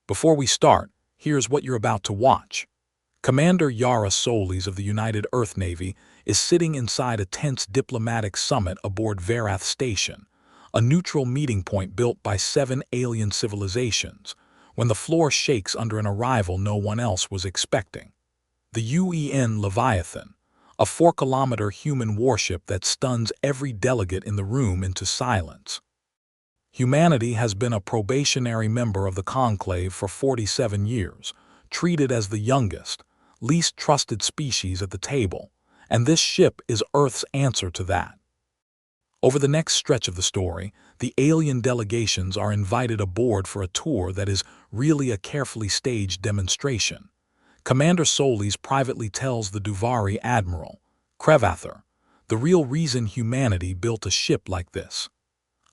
Before we start, here's what you're about to watch. Commander Yara Solis of the United Earth Navy is sitting inside a tense diplomatic summit aboard Varath Station, a neutral meeting point built by 7 alien civilizations, when the floor shakes under an arrival no one else was expecting. The UEN Leviathan, a 4-kilometer human warship that stuns every delegate in the room into silence. Humanity has been a probationary member of the conclave for 47 years, treated as the youngest, least trusted species at the table, and this ship is Earth's answer to that. Over the next stretch of the story, the alien delegations are invited aboard for a tour that is really a carefully staged demonstration. Commander Solis privately tells the Duvari Admiral, Crevather, the real reason humanity built a ship like this.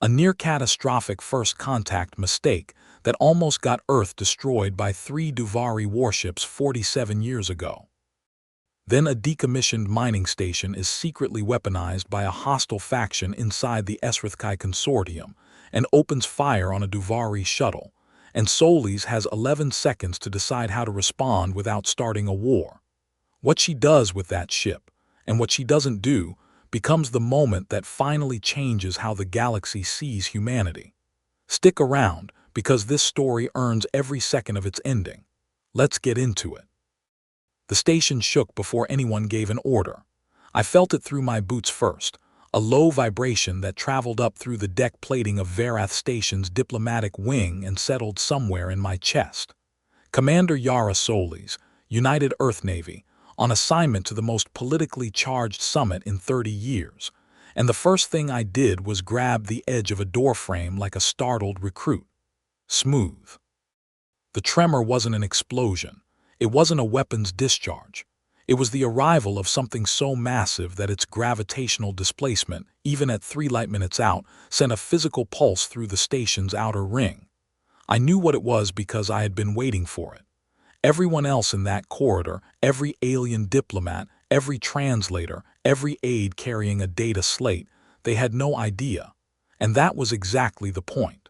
A near-catastrophic first-contact mistake that almost got Earth destroyed by 3 Duvari warships 47 years ago. Then a decommissioned mining station is secretly weaponized by a hostile faction inside the Esrathkai Consortium and opens fire on a Duvari shuttle, and Solis has 11 seconds to decide how to respond without starting a war. What she does with that ship, and what she doesn't do, becomes the moment that finally changes how the galaxy sees humanity. Stick around, because this story earns every second of its ending. Let's get into it. The station shook before anyone gave an order. I felt it through my boots first, a low vibration that traveled up through the deck plating of Varath Station's diplomatic wing and settled somewhere in my chest. Commander Yara Solis, United Earth Navy, on assignment to the most politically charged summit in 30 years, and the first thing I did was grab the edge of a doorframe like a startled recruit. Smooth. The tremor wasn't an explosion. It wasn't a weapons discharge. It was the arrival of something so massive that its gravitational displacement, even at 3 light minutes out, sent a physical pulse through the station's outer ring. I knew what it was because I had been waiting for it. Everyone else in that corridor, every alien diplomat, every translator, every aide carrying a data slate, they had no idea. And that was exactly the point.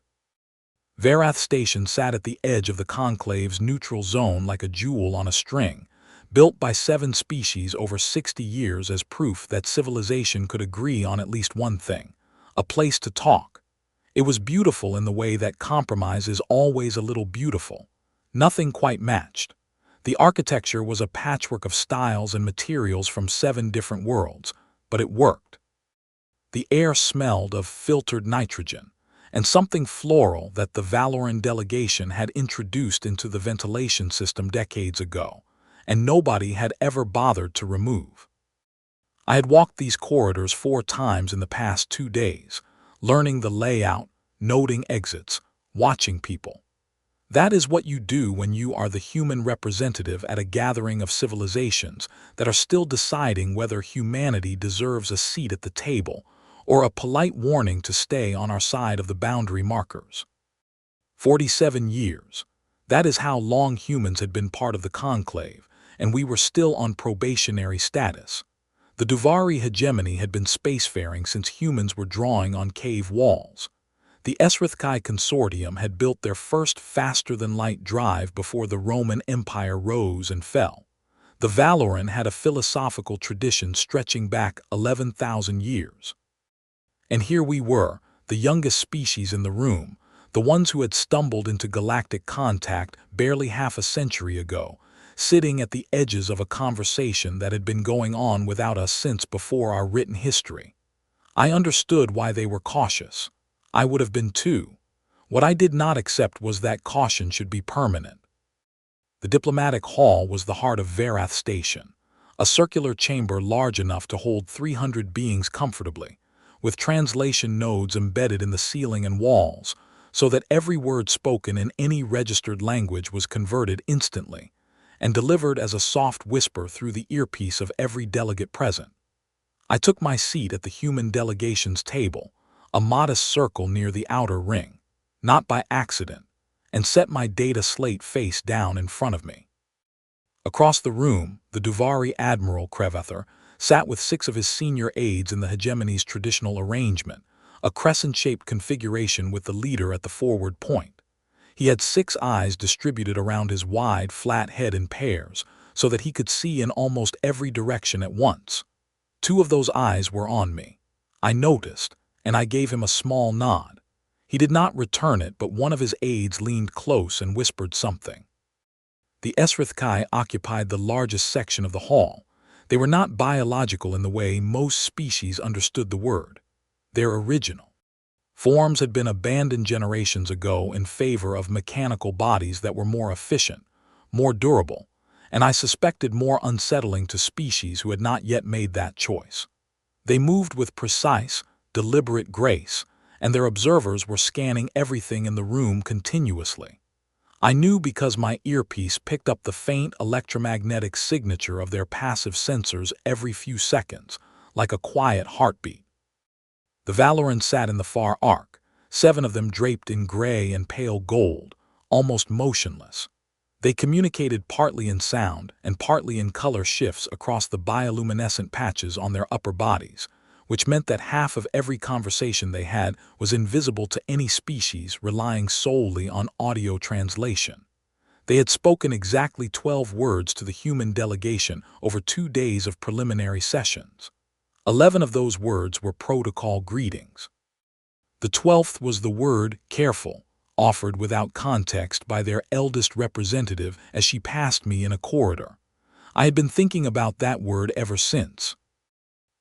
Varath Station sat at the edge of the conclave's neutral zone like a jewel on a string, built by 7 species over 60 years as proof that civilization could agree on at least one thing: a place to talk. It was beautiful in the way that compromise is always a little beautiful. Nothing quite matched. The architecture was a patchwork of styles and materials from 7 different worlds, but it worked. The air smelled of filtered nitrogen, and something floral that the Valoran delegation had introduced into the ventilation system decades ago, and nobody had ever bothered to remove. I had walked these corridors 4 times in the past 2 days, learning the layout, noting exits, watching people. That is what you do when you are the human representative at a gathering of civilizations that are still deciding whether humanity deserves a seat at the table or a polite warning to stay on our side of the boundary markers. 47 years. That is how long humans had been part of the conclave, and we were still on probationary status. The Duvari hegemony had been spacefaring since humans were drawing on cave walls. The Esrathkai Consortium had built their first faster-than-light drive before the Roman Empire rose and fell. The Valoran had a philosophical tradition stretching back 11,000 years. And here we were, the youngest species in the room, the ones who had stumbled into galactic contact barely half a century ago, sitting at the edges of a conversation that had been going on without us since before our written history. I understood why they were cautious. I would have been too. What I did not accept was that caution should be permanent. The diplomatic hall was the heart of Varath Station, a circular chamber large enough to hold 300 beings comfortably, with translation nodes embedded in the ceiling and walls, so that every word spoken in any registered language was converted instantly, and delivered as a soft whisper through the earpiece of every delegate present. I took my seat at the human delegation's table, a modest circle near the outer ring, not by accident, and set my data slate face down in front of me. Across the room, the Duvari Admiral Crevather sat with 6 of his senior aides in the hegemony's traditional arrangement, a crescent-shaped configuration with the leader at the forward point. He had 6 eyes distributed around his wide, flat head in pairs, so that he could see in almost every direction at once. 2 of those eyes were on me. I noticed, and I gave him a small nod. He did not return it, but one of his aides leaned close and whispered something. The Esrathkai occupied the largest section of the hall. They were not biological in the way most species understood the word. They're original. Forms had been abandoned generations ago in favor of mechanical bodies that were more efficient, more durable, and I suspected more unsettling to species who had not yet made that choice. They moved with precise, deliberate grace, and their observers were scanning everything in the room continuously. I knew because my earpiece picked up the faint electromagnetic signature of their passive sensors every few seconds, like a quiet heartbeat. The Valorans sat in the far arc, 7 of them draped in gray and pale gold, almost motionless. They communicated partly in sound and partly in color shifts across the bioluminescent patches on their upper bodies, which meant that half of every conversation they had was invisible to any species relying solely on audio translation. They had spoken exactly 12 words to the human delegation over 2 days of preliminary sessions. 11 of those words were protocol greetings. The 12th was the word careful, offered without context by their eldest representative as she passed me in a corridor. I had been thinking about that word ever since.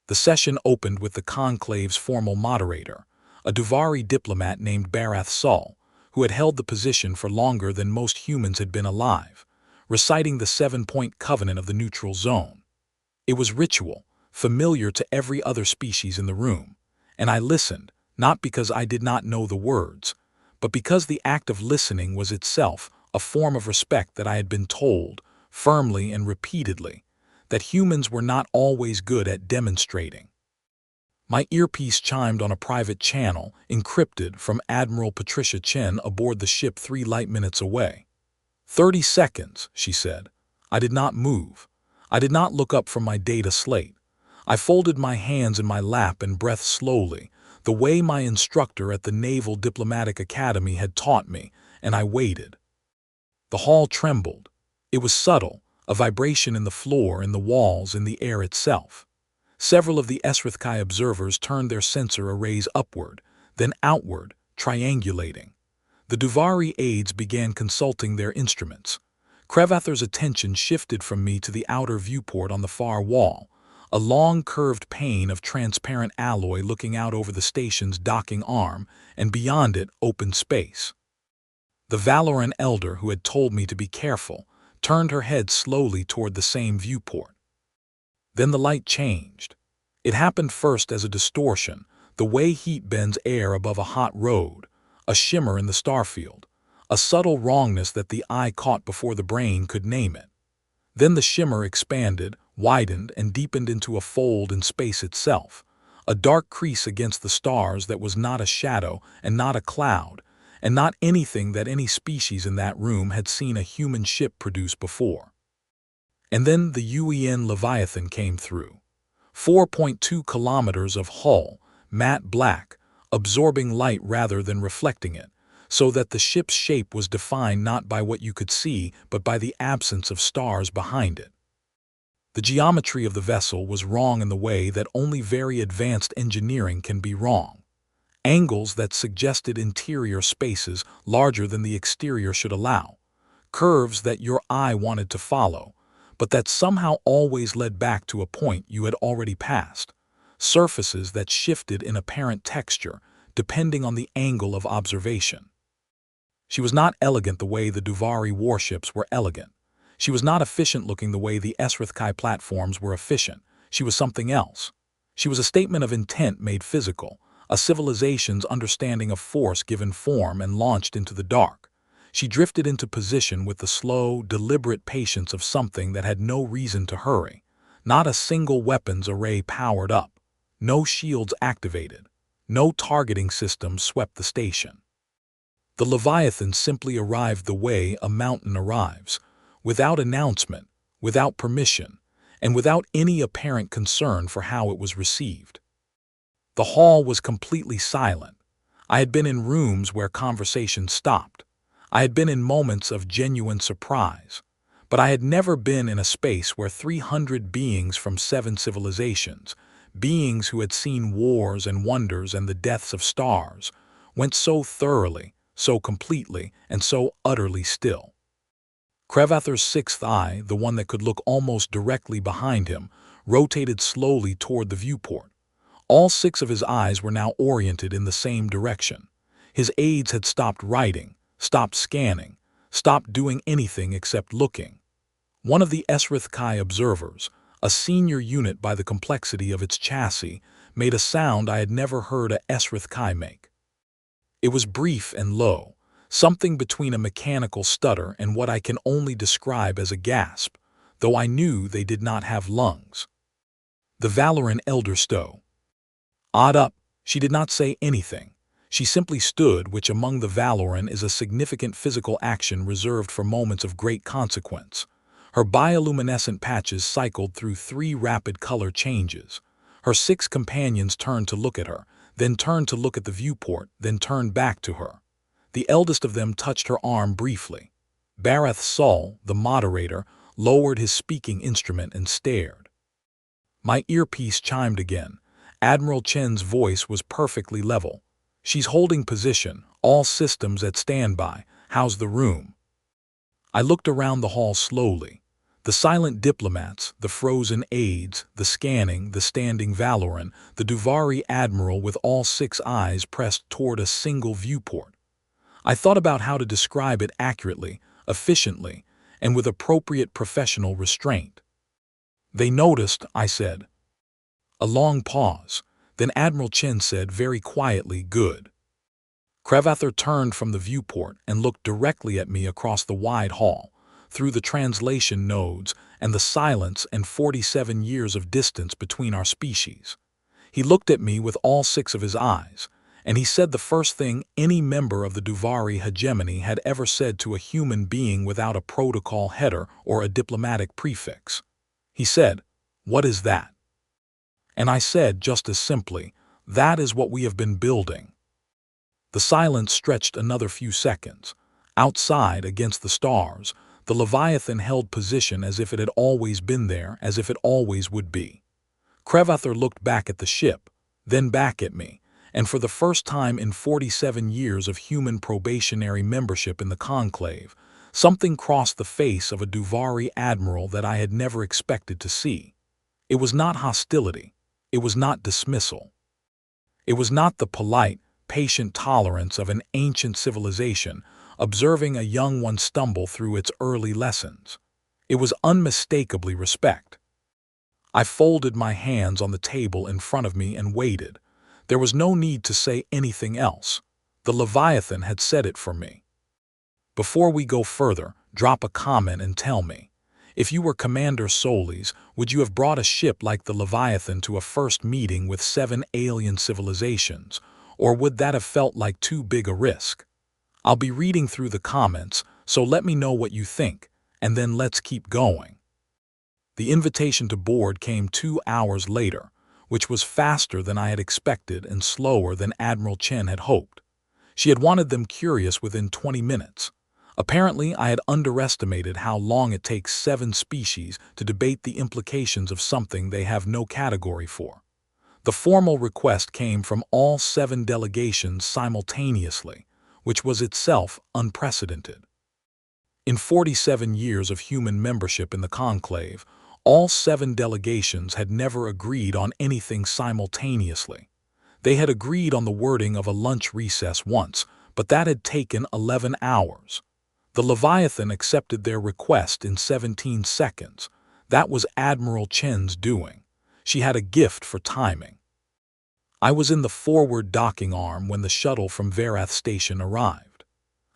The session opened with the conclave's formal moderator, a Duvari diplomat named Yara Solis, who had held the position for longer than most humans had been alive, reciting the 7-point covenant of the neutral zone. It was ritual, familiar to every other species in the room, and I listened, not because I did not know the words, but because the act of listening was itself a form of respect that I had been told, firmly and repeatedly, that humans were not always good at demonstrating. My earpiece chimed on a private channel, encrypted from Admiral Patricia Chen aboard the ship 3 light minutes away. 30 seconds, she said. I did not move. I did not look up from my data slate. I folded my hands in my lap and breathed slowly, the way my instructor at the Naval Diplomatic Academy had taught me, and I waited. The hall trembled. It was subtle, a vibration in the floor, in the walls, in the air itself. Several of the Esrathkai observers turned their sensor arrays upward, then outward, triangulating. The Duvari aides began consulting their instruments. Krevather's attention shifted from me to the outer viewport on the far wall, a long curved pane of transparent alloy looking out over the station's docking arm, and beyond it open space. The Valoran elder who had told me to be careful turned her head slowly toward the same viewport. Then the light changed. It happened first as a distortion, the way heat bends air above a hot road, a shimmer in the starfield, a subtle wrongness that the eye caught before the brain could name it. Then the shimmer expanded, widened, and deepened into a fold in space itself, a dark crease against the stars that was not a shadow and not a cloud, and not anything that any species in that room had seen a human ship produce before. And then the UEN Leviathan came through. 4.2 kilometers of hull, matte black, absorbing light rather than reflecting it, so that the ship's shape was defined not by what you could see but by the absence of stars behind it. The geometry of the vessel was wrong in the way that only very advanced engineering can be wrong. Angles that suggested interior spaces larger than the exterior should allow, curves that your eye wanted to follow, but that somehow always led back to a point you had already passed, surfaces that shifted in apparent texture depending on the angle of observation. She was not elegant the way the Duvari warships were elegant. She was not efficient-looking the way the Esrathkai platforms were efficient. She was something else. She was a statement of intent made physical, a civilization's understanding of force given form and launched into the dark. She drifted into position with the slow, deliberate patience of something that had no reason to hurry. Not a single weapons array powered up. No shields activated. No targeting system swept the station. The Leviathan simply arrived the way a mountain arrives, without announcement, without permission, and without any apparent concern for how it was received. The hall was completely silent. I had been in rooms where conversation stopped. I had been in moments of genuine surprise, but I had never been in a space where 300 beings from 7 civilizations, beings who had seen wars and wonders and the deaths of stars, went so thoroughly, so completely, and so utterly still. Crevather's sixth eye, the one that could look almost directly behind him, rotated slowly toward the viewport. All 6 of his eyes were now oriented in the same direction. His aides had stopped writing, stopped scanning, stopped doing anything except looking. One of the Esrith Kai observers, a senior unit by the complexity of its chassis, made a sound I had never heard a Esrith Kai make. It was brief and low, something between a mechanical stutter and what I can only describe as a gasp, though I knew they did not have lungs. The Valoran elder stow. Odd up, she did not say anything. She simply stood, which among the Valoran is a significant physical action reserved for moments of great consequence. Her bioluminescent patches cycled through 3 rapid color changes. Her 6 companions turned to look at her, then turned to look at the viewport, then turned back to her. The eldest of them touched her arm briefly. Barath Sol, the moderator, lowered his speaking instrument and stared. My earpiece chimed again. Admiral Chen's voice was perfectly level. "She's holding position, all systems at standby. How's the room?" I looked around the hall slowly. The silent diplomats, the frozen aides, the scanning, the standing Valoran, the Duvari admiral with all 6 eyes pressed toward a single viewport. I thought about how to describe it accurately, efficiently, and with appropriate professional restraint. "They noticed," I said. A long pause. Then Admiral Chen said very quietly, "Good." Crevather turned from the viewport and looked directly at me across the wide hall, through the translation nodes and the silence and 47 years of distance between our species. He looked at me with all 6 of his eyes, and he said the first thing any member of the Duvari hegemony had ever said to a human being without a protocol header or a diplomatic prefix. He said, "What is that?" And I said just as simply, "That is what we have been building." The silence stretched another few seconds. Outside, against the stars, the Leviathan held position as if it had always been there, as if it always would be. Crevather looked back at the ship, then back at me, and for the first time in 47 years of human probationary membership in the Conclave, something crossed the face of a Duvari admiral that I had never expected to see. It was not hostility. It was not dismissal. It was not the polite, patient tolerance of an ancient civilization observing a young one stumble through its early lessons. It was unmistakably respect. I folded my hands on the table in front of me and waited. There was no need to say anything else. The Leviathan had said it for me. "Before we go further, drop a comment and tell me. If you were Commander Solis, would you have brought a ship like the Leviathan to a first meeting with 7 alien civilizations, or would that have felt like too big a risk? I'll be reading through the comments, so let me know what you think, and then let's keep going." The invitation to board came 2 hours later, which was faster than I had expected and slower than Admiral Chen had hoped. She had wanted them curious within 20 minutes. Apparently, I had underestimated how long it takes 7 species to debate the implications of something they have no category for. The formal request came from all 7 delegations simultaneously, which was itself unprecedented. In 47 years of human membership in the Conclave, all 7 delegations had never agreed on anything simultaneously. They had agreed on the wording of a lunch recess once, but that had taken 11 hours. The Leviathan accepted their request in 17 seconds. That was Admiral Chen's doing. She had a gift for timing. I was in the forward docking arm when the shuttle from Varath Station arrived.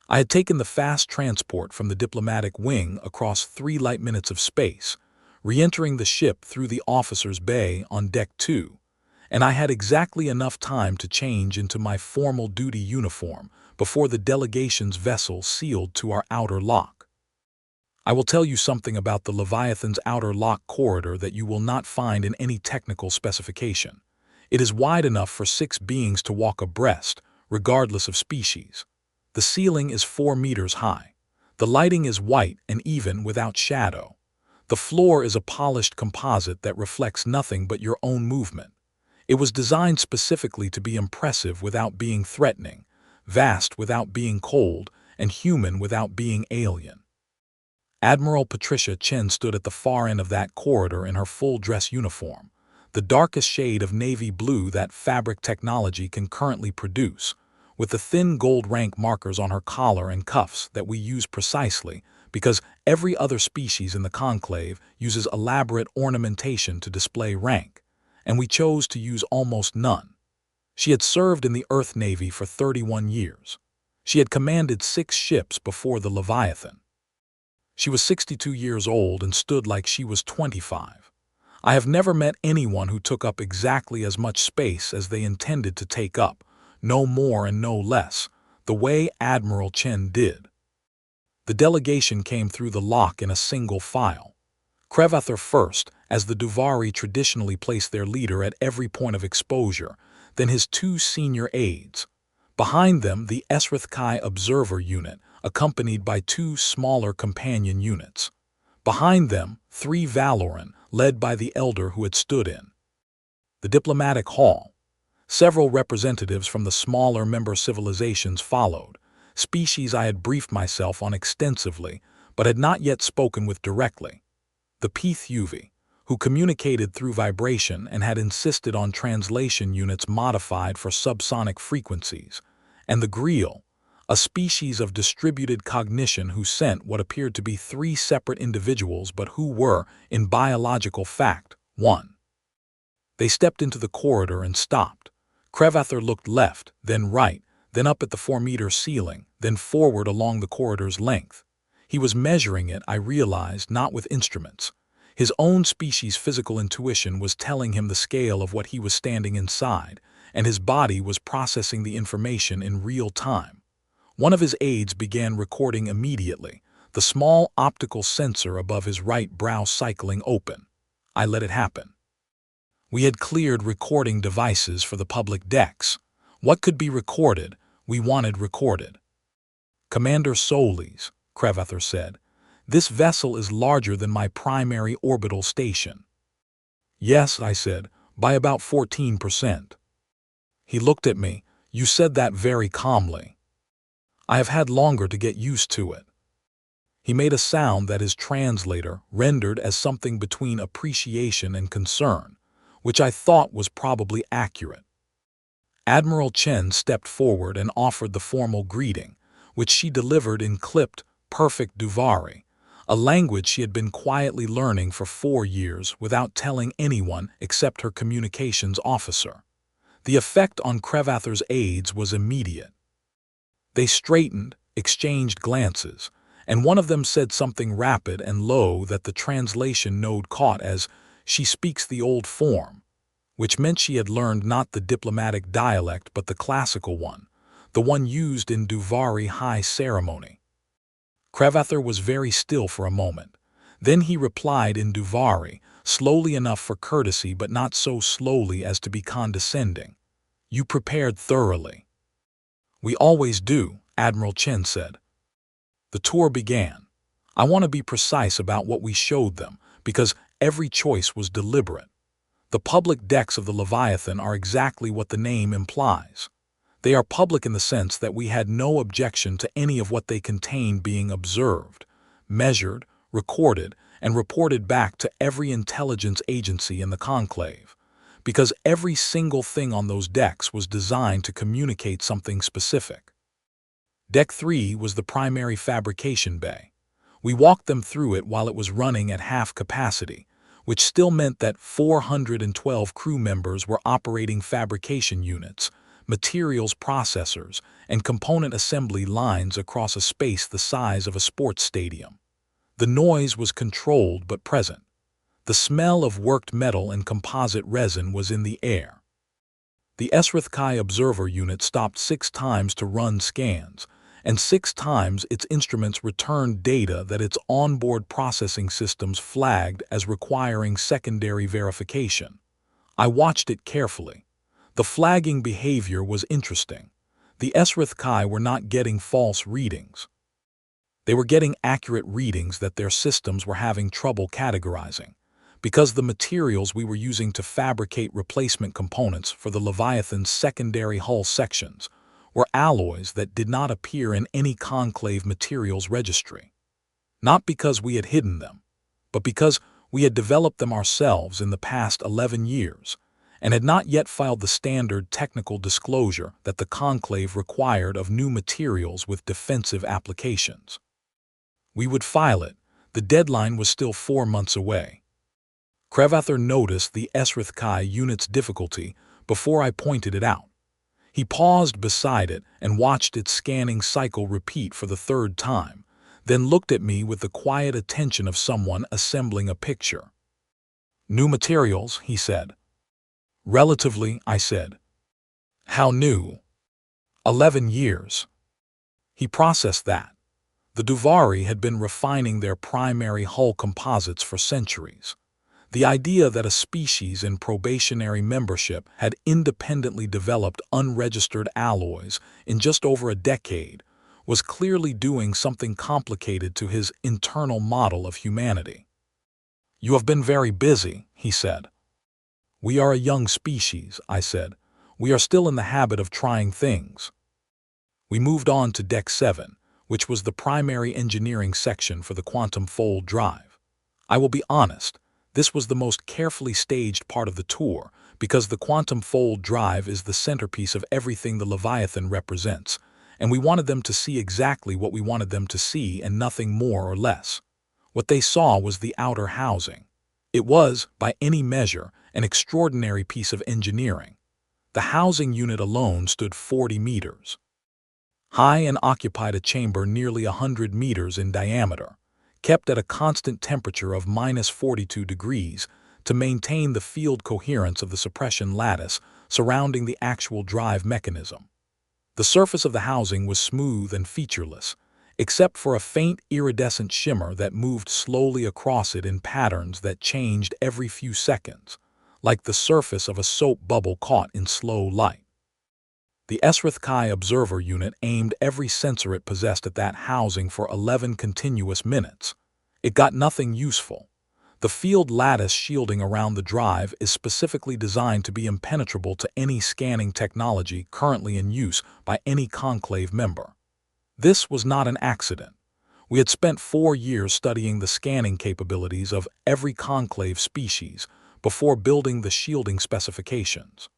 I had taken the fast transport from the diplomatic wing across 3 light minutes of space, re-entering the ship through the officer's bay on Deck 2, and I had exactly enough time to change into my formal duty uniform before the delegation's vessel sealed to our outer lock. I will tell you something about the Leviathan's outer lock corridor that you will not find in any technical specification. It is wide enough for 6 beings to walk abreast, regardless of species. The ceiling is 4 meters high. The lighting is white and even without shadow. The floor is a polished composite that reflects nothing but your own movement. It was designed specifically to be impressive without being threatening, vast without being cold, and human without being alien. Admiral Patricia Chen stood at the far end of that corridor in her full-dress uniform, the darkest shade of navy blue that fabric technology can currently produce, with the thin gold rank markers on her collar and cuffs that we use precisely because every other species in the conclave uses elaborate ornamentation to display rank, and we chose to use almost none. She had served in the Earth Navy for 31 years. She had commanded 6 ships before the Leviathan. She was 62 years old and stood like she was 25. I have never met anyone who took up exactly as much space as they intended to take up, no more and no less, the way Admiral Chen did. The delegation came through the lock in a single file. Crevasser first, as the Duvari traditionally placed their leader at every point of exposure, then his 2 senior aides. Behind them, the Esrathkai Observer Unit, accompanied by 2 smaller companion units. Behind them, 3 Valoran, led by the elder who had stood in the diplomatic hall. Several representatives from the smaller member civilizations followed, species I had briefed myself on extensively, but had not yet spoken with directly. The Pith-Uvi, who communicated through vibration and had insisted on translation units modified for subsonic frequencies, and the Greel, a species of distributed cognition who sent what appeared to be 3 separate individuals but who were, in biological fact, one. They stepped into the corridor and stopped. Crevasser looked left, then right, then up at the 4-meter ceiling, then forward along the corridor's length. He was measuring it, I realized, not with instruments. His own species' physical intuition was telling him the scale of what he was standing inside, and his body was processing the information in real time. One of his aides began recording immediately, the small optical sensor above his right brow cycling open. I let it happen. We had cleared recording devices for the public decks. What could be recorded, we wanted recorded. Commander Solis, Crevasser said, this vessel is larger than my primary orbital station. Yes, I said, by about 14%. He looked at me. You said that very calmly. I have had longer to get used to it. He made a sound that his translator rendered as something between appreciation and concern, which I thought was probably accurate. Admiral Chen stepped forward and offered the formal greeting, which she delivered in clipped, perfect Duvari, a language she had been quietly learning for 4 years without telling anyone except her communications officer. The effect on Crevasser's aides was immediate. They straightened, exchanged glances, and one of them said something rapid and low that the translation node caught as, "She speaks the old form," which meant she had learned not the diplomatic dialect but the classical one, the one used in Duvari high ceremony. Crevasser was very still for a moment. Then he replied in Duvari, slowly enough for courtesy but not so slowly as to be condescending. "You prepared thoroughly." "We always do," Admiral Chen said. The tour began. I want to be precise about what we showed them, because every choice was deliberate. The public decks of the Leviathan are exactly what the name implies. They are public in the sense that we had no objection to any of what they contain being observed, measured, recorded, and reported back to every intelligence agency in the conclave, because every single thing on those decks was designed to communicate something specific. Deck 3 was the primary fabrication bay. We walked them through it while it was running at half capacity, which still meant that 412 crew members were operating fabrication units, materials processors, and component assembly lines across a space the size of a sports stadium. The noise was controlled but present. The smell of worked metal and composite resin was in the air. The Esrathkai Observer Unit stopped 6 times to run scans, and 6 times its instruments returned data that its onboard processing systems flagged as requiring secondary verification. I watched it carefully. The flagging behavior was interesting. The Esrith Kai were not getting false readings. They were getting accurate readings that their systems were having trouble categorizing, because the materials we were using to fabricate replacement components for the Leviathan's secondary hull sections were alloys that did not appear in any conclave materials registry. Not because we had hidden them, but because we had developed them ourselves in the past 11 years and had not yet filed the standard technical disclosure that the conclave required of new materials with defensive applications. We would file it. The deadline was still 4 months away. Krevather noticed the Esrith Kai unit's difficulty before I pointed it out. He paused beside it and watched its scanning cycle repeat for the 3rd time, then looked at me with the quiet attention of someone assembling a picture. "New materials," he said. "Relatively," I said. "How new?" 11 years. He processed that. The Duvari had been refining their primary hull composites for centuries. The idea that a species in probationary membership had independently developed unregistered alloys in just over a decade was clearly doing something complicated to his internal model of humanity. "You have been very busy," he said. "We are a young species," I said. "We are still in the habit of trying things." We moved on to Deck 7, which was the primary engineering section for the quantum fold drive. I will be honest, this was the most carefully staged part of the tour because the quantum fold drive is the centerpiece of everything the Leviathan represents, and we wanted them to see exactly what we wanted them to see and nothing more or less. What they saw was the outer housing. It was, by any measure, an extraordinary piece of engineering. The housing unit alone stood 40 meters high and occupied a chamber nearly 100 meters in diameter, kept at a constant temperature of -42 degrees to maintain the field coherence of the suppression lattice surrounding the actual drive mechanism. The surface of the housing was smooth and featureless, except for a faint iridescent shimmer that moved slowly across it in patterns that changed every few seconds, like the surface of a soap bubble caught in slow light. The Esrith Kai observer unit aimed every sensor it possessed at that housing for 11 continuous minutes. It got nothing useful. The field lattice shielding around the drive is specifically designed to be impenetrable to any scanning technology currently in use by any conclave member. This was not an accident. We had spent 4 years studying the scanning capabilities of every conclave species before building the shielding specifications.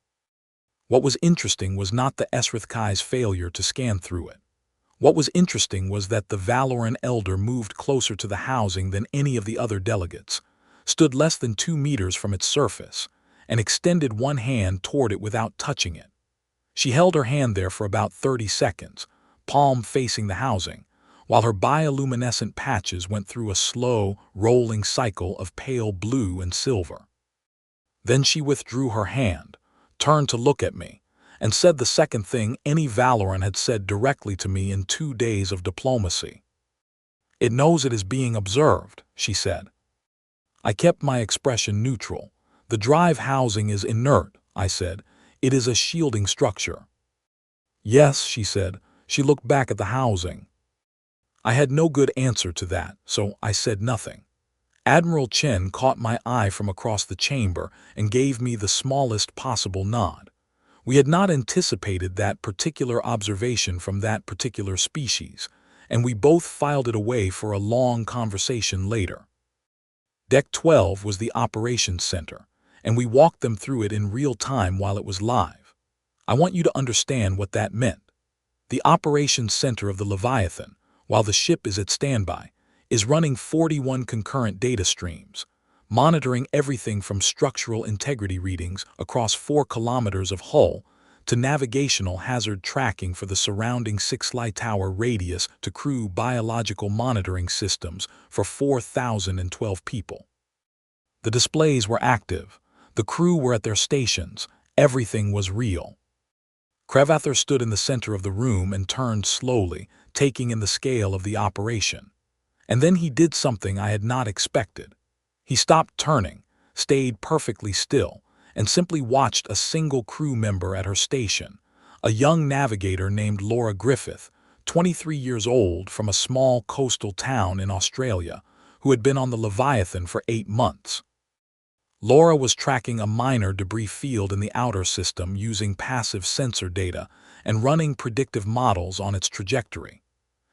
What was interesting was not the Esrith Kai's failure to scan through it. What was interesting was that the Valoran elder moved closer to the housing than any of the other delegates, stood less than 2 meters from its surface, and extended one hand toward it without touching it. She held her hand there for about 30 seconds, palm facing the housing, while her bioluminescent patches went through a slow, rolling cycle of pale blue and silver. Then she withdrew her hand, turned to look at me, and said the second thing any Valoran had said directly to me in 2 days of diplomacy. "It knows it is being observed," she said. I kept my expression neutral. "The drive housing is inert," I said. "It is a shielding structure." "Yes," she said. She looked back at the housing. I had no good answer to that, so I said nothing. Admiral Chen caught my eye from across the chamber and gave me the smallest possible nod. We had not anticipated that particular observation from that particular species, and we both filed it away for a long conversation later. Deck 12 was the operations center, and we walked them through it in real time while it was live. I want you to understand what that meant. The operations center of the Leviathan, while the ship is at standby, is running 41 concurrent data streams, monitoring everything from structural integrity readings across 4 kilometers of hull to navigational hazard tracking for the surrounding 6 light tower radius to crew biological monitoring systems for 4,012 people. The displays were active. The crew were at their stations. Everything was real. Krevather stood in the center of the room and turned slowly, taking in the scale of the operation. And then he did something I had not expected. He stopped turning, stayed perfectly still, and simply watched a single crew member at her station, a young navigator named Laura Griffith, 23 years old, from a small coastal town in Australia, who had been on the Leviathan for 8 months. Laura was tracking a minor debris field in the outer system using passive sensor data and running predictive models on its trajectory.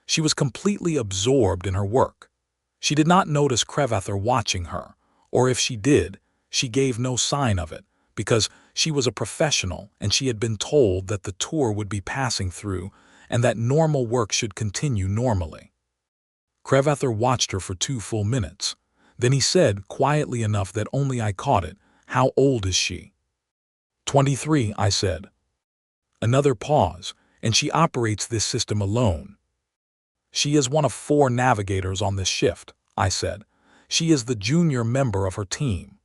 She was completely absorbed in her work. She did not notice Crevather watching her, or if she did, she gave no sign of it, because she was a professional and she had been told that the tour would be passing through and that normal work should continue normally. Crevather watched her for 2 full minutes. Then he said, quietly enough that only I caught it, "How old is she?" 23, I said. Another pause, and she operates this system alone. She is one of 4 navigators on this shift, I said. She is the junior member of her team.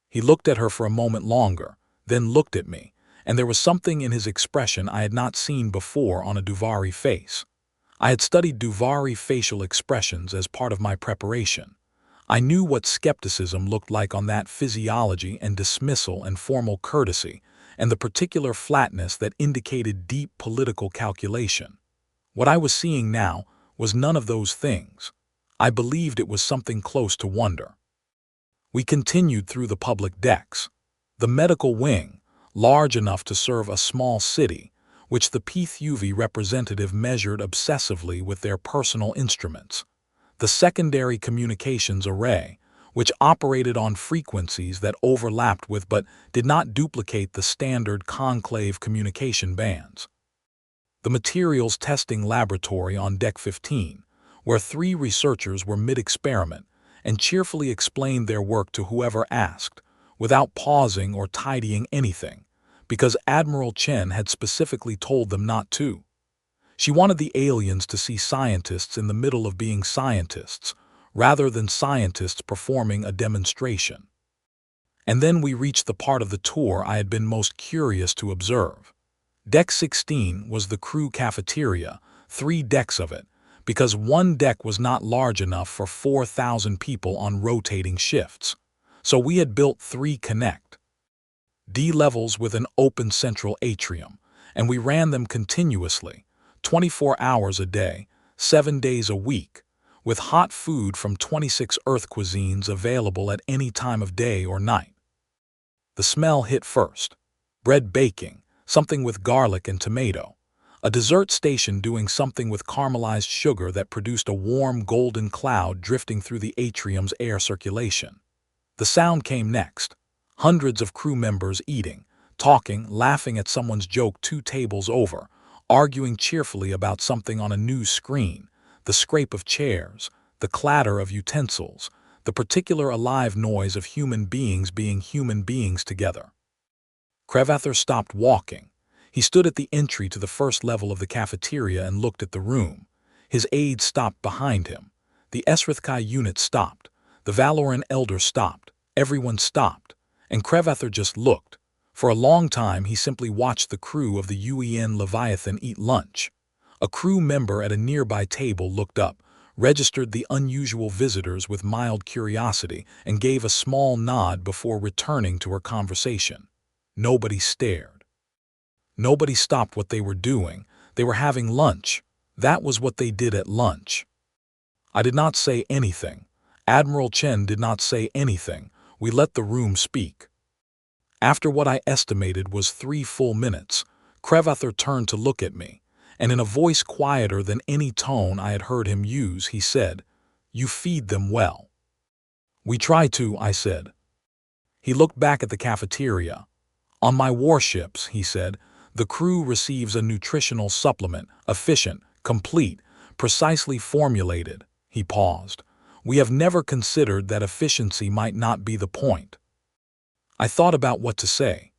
He looked at her for a moment longer, then looked at me, and there was something in his expression I had not seen before on a Duvari face. I had studied Duvari facial expressions as part of my preparation. I knew what skepticism looked like on that physiology and dismissal and formal courtesy, and the particular flatness that indicated deep political calculation. What I was seeing now was none of those things. I believed it was something close to wonder. We continued through the public decks. The medical wing, large enough to serve a small city, which the PTHUV representative measured obsessively with their personal instruments. The secondary communications array, which operated on frequencies that overlapped with but did not duplicate the standard conclave communication bands. The materials testing laboratory on Deck 15, where 3 researchers were mid-experiment and cheerfully explained their work to whoever asked, without pausing or tidying anything, because Admiral Chen had specifically told them not to. She wanted the aliens to see scientists in the middle of being scientists, rather than scientists performing a demonstration. And then we reached the part of the tour I had been most curious to observe. Deck 16 was the crew cafeteria, 3 decks of it, because one deck was not large enough for 4,000 people on rotating shifts. So we had built 3 connect D levels with an open central atrium, and we ran them continuously, 24 hours a day, 7 days a week, with hot food from 26 Earth cuisines available at any time of day or night. The smell hit first. Bread baking, something with garlic and tomato. A dessert station doing something with caramelized sugar that produced a warm golden cloud drifting through the atrium's air circulation. The sound came next. Hundreds of crew members eating, talking, laughing at someone's joke 2 tables over, arguing cheerfully about something on a news screen, the scrape of chairs, the clatter of utensils, the particular alive noise of human beings being human beings together. Crevather stopped walking. He stood at the entry to the first level of the cafeteria and looked at the room. His aide stopped behind him. The Esrithkai unit stopped. The Valoran elder stopped. Everyone stopped. And Crevather just looked. For a long time he simply watched the crew of the UEN Leviathan eat lunch. A crew member at a nearby table looked up, registered the unusual visitors with mild curiosity, and gave a small nod before returning to her conversation. Nobody stared. Nobody stopped what they were doing. They were having lunch. That was what they did at lunch. I did not say anything. Admiral Chen did not say anything. We let the room speak. After what I estimated was 3 full minutes, Crevather turned to look at me, and in a voice quieter than any tone I had heard him use, he said, "You feed them well." "We try to," I said. He looked back at the cafeteria. "On my warships," he said, "the crew receives a nutritional supplement, efficient, complete, precisely formulated." He paused. "We have never considered that efficiency might not be the point." I thought about what to say.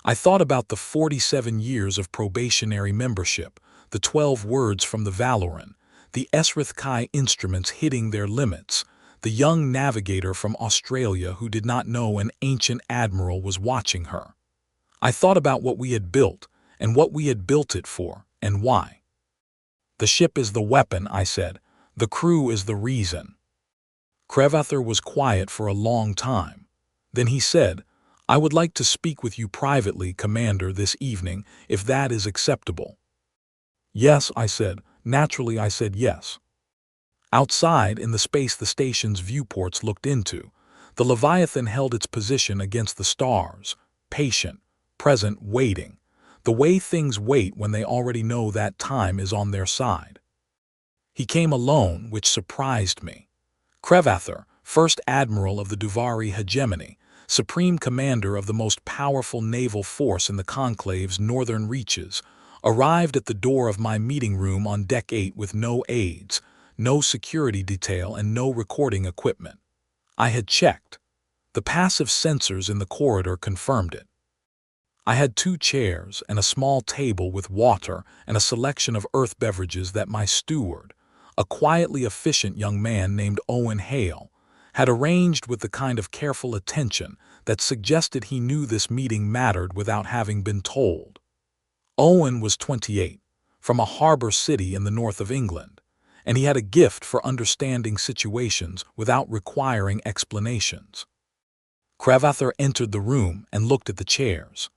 I thought about the 47 years of probationary membership, the 12 words from the Valoran, the Esrithkai instruments hitting their limits, the young navigator from Australia who did not know an ancient admiral was watching her. I thought about what we had built, and what we had built it for, and why. "The ship is the weapon," I said. "The crew is the reason." Crevather was quiet for a long time. Then he said, I would like to speak with you privately, Commander, this evening, if that is acceptable. Yes, I said. Naturally, I said yes. Outside, in the space the station's viewports looked into, the Leviathan held its position against the stars, patient, present, waiting, the way things wait when they already know that time is on their side. He came alone, which surprised me. Crevather, First Admiral of the Duvari Hegemony, Supreme Commander of the most powerful naval force in the Conclave's northern reaches, arrived at the door of my meeting room on Deck 8 with no aides, no security detail, and no recording equipment. I had checked. The passive sensors in the corridor confirmed it. I had 2 chairs and a small table with water and a selection of earth beverages that my steward, a quietly efficient young man named Owen Hale, had arranged with the kind of careful attention that suggested he knew this meeting mattered without having been told. Owen was 28, from a harbor city in the north of England, and he had a gift for understanding situations without requiring explanations. Crevather entered the room and looked at the chairs.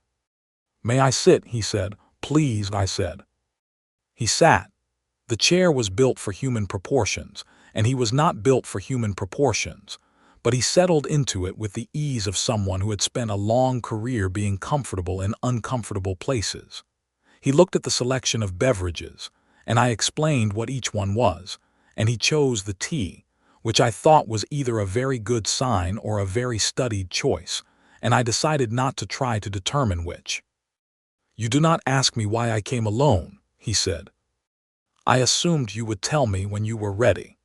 "May I sit?" he said. "Please," I said. He sat. The chair was built for human proportions, and he was not built for human proportions, but he settled into it with the ease of someone who had spent a long career being comfortable in uncomfortable places. He looked at the selection of beverages, and I explained what each one was, and he chose the tea, which I thought was either a very good sign or a very studied choice, and I decided not to try to determine which. "You do not ask me why I came alone," he said. "I assumed you would tell me when you were ready."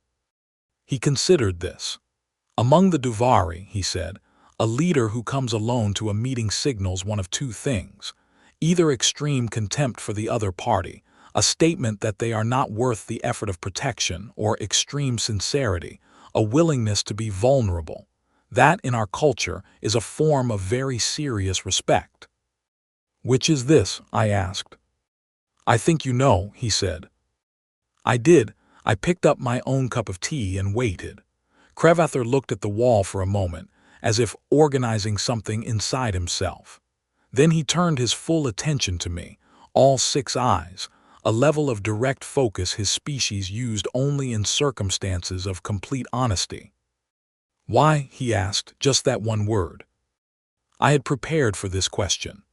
He considered this. "Among the Duvari," he said, "a leader who comes alone to a meeting signals one of 2 things. Either extreme contempt for the other party, a statement that they are not worth the effort of protection, or extreme sincerity, a willingness to be vulnerable. That, in our culture, is a form of very serious respect." "Which is this?" I asked. "I think you know," he said. I did. I picked up my own cup of tea and waited. Crevather looked at the wall for a moment, as if organizing something inside himself. Then he turned his full attention to me, all 6 eyes, a level of direct focus his species used only in circumstances of complete honesty. "Why?" he asked, just that one word. I had prepared for this question.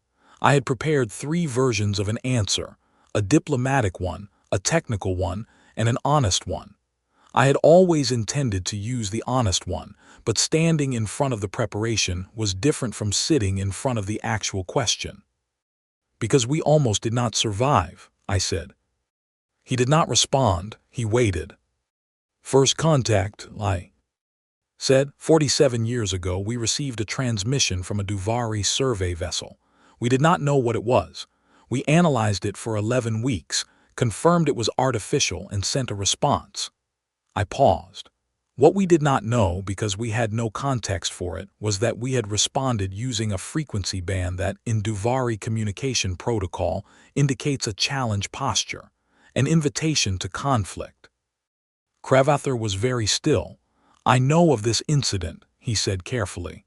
I had prepared 3 versions of an answer, a diplomatic one, a technical one, and an honest one. I had always intended to use the honest one, but standing in front of the preparation was different from sitting in front of the actual question. "Because we almost did not survive," I said. He did not respond. He waited. "First contact," I said. 47 years ago, we received a transmission from a Duvari survey vessel. We did not know what it was. We analyzed it for 11 weeks, confirmed it was artificial, and sent a response. I paused. What we did not know, because we had no context for it, was that we had responded using a frequency band that, in Duvari communication protocol, indicates a challenge posture, an invitation to conflict. Crevather was very still. "I know of this incident," he said carefully.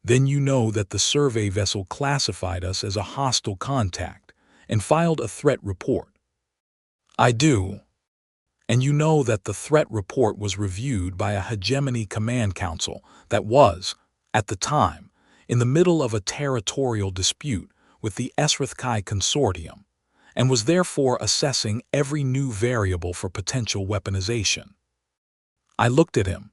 "Then you know that the survey vessel classified us as a hostile contact and filed a threat report." "I do." "And you know that the threat report was reviewed by a Hegemony Command Council that was, at the time, in the middle of a territorial dispute with the Esrathkai Consortium, and was therefore assessing every new variable for potential weaponization." I looked at him.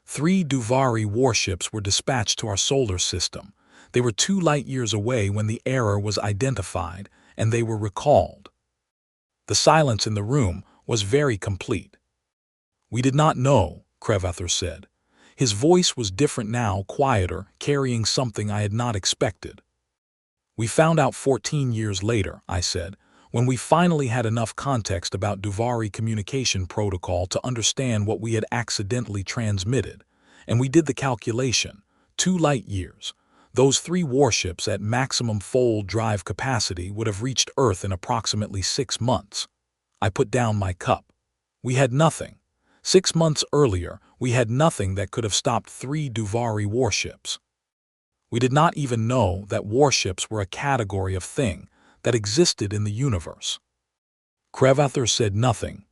3 Duvari warships were dispatched to our solar system. They were 2 light-years away when the error was identified, and they were recalled. The silence in the room was very complete. "We did not know," Crevather said. His voice was different now, quieter, carrying something I had not expected. "We found out 14 years later," I said, "when we finally had enough context about Duvari communication protocol to understand what we had accidentally transmitted, and we did the calculation, 2 light-years. Those 3 warships at maximum fold drive capacity would have reached Earth in approximately 6 months. I put down my cup. We had nothing. 6 months earlier, we had nothing that could have stopped 3 Duvari warships. We did not even know that warships were a category of thing that existed in the universe. Crevather said nothing.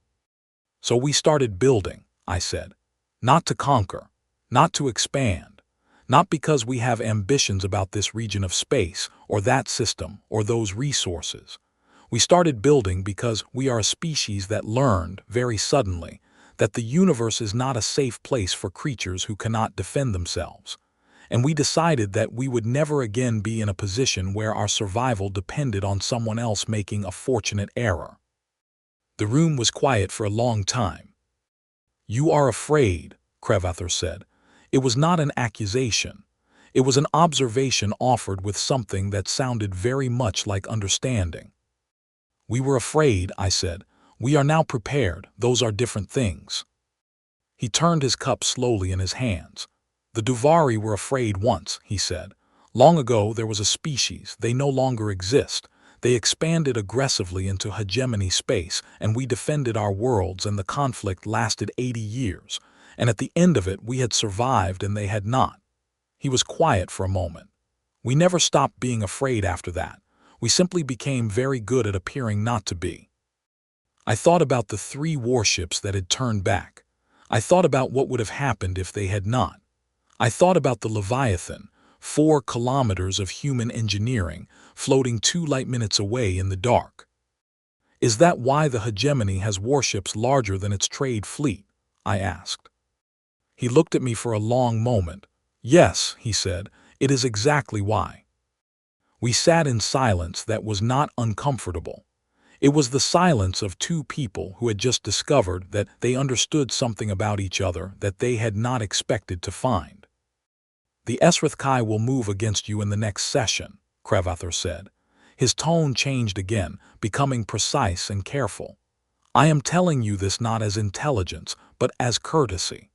So we started building, I said. Not to conquer, not to expand, not because we have ambitions about this region of space or that system or those resources. We started building because we are a species that learned, very suddenly, that the universe is not a safe place for creatures who cannot defend themselves. And we decided that we would never again be in a position where our survival depended on someone else making a fortunate error. The room was quiet for a long time. "You are afraid," Crevather said. It was not an accusation. It was an observation offered with something that sounded very much like understanding. "We were afraid," I said. "We are now prepared. Those are different things." He turned his cup slowly in his hands. "The Duvari were afraid once," he said. "Long ago there was a species. They no longer exist. They expanded aggressively into hegemony space, and we defended our worlds, and the conflict lasted 80 years. And at the end of it we had survived and they had not." He was quiet for a moment. "We never stopped being afraid after that. We simply became very good at appearing not to be." I thought about the 3 warships that had turned back. I thought about what would have happened if they had not. I thought about the Leviathan, 4 kilometers of human engineering, floating 2 light minutes away in the dark. "Is that why the hegemony has warships larger than its trade fleet?" I asked. He looked at me for a long moment. "Yes," he said, "it is exactly why." We sat in silence that was not uncomfortable. It was the silence of 2 people who had just discovered that they understood something about each other that they had not expected to find. "The Esrath Kai will move against you in the next session," Crevather said. His tone changed again, becoming precise and careful. "I am telling you this not as intelligence, but as courtesy.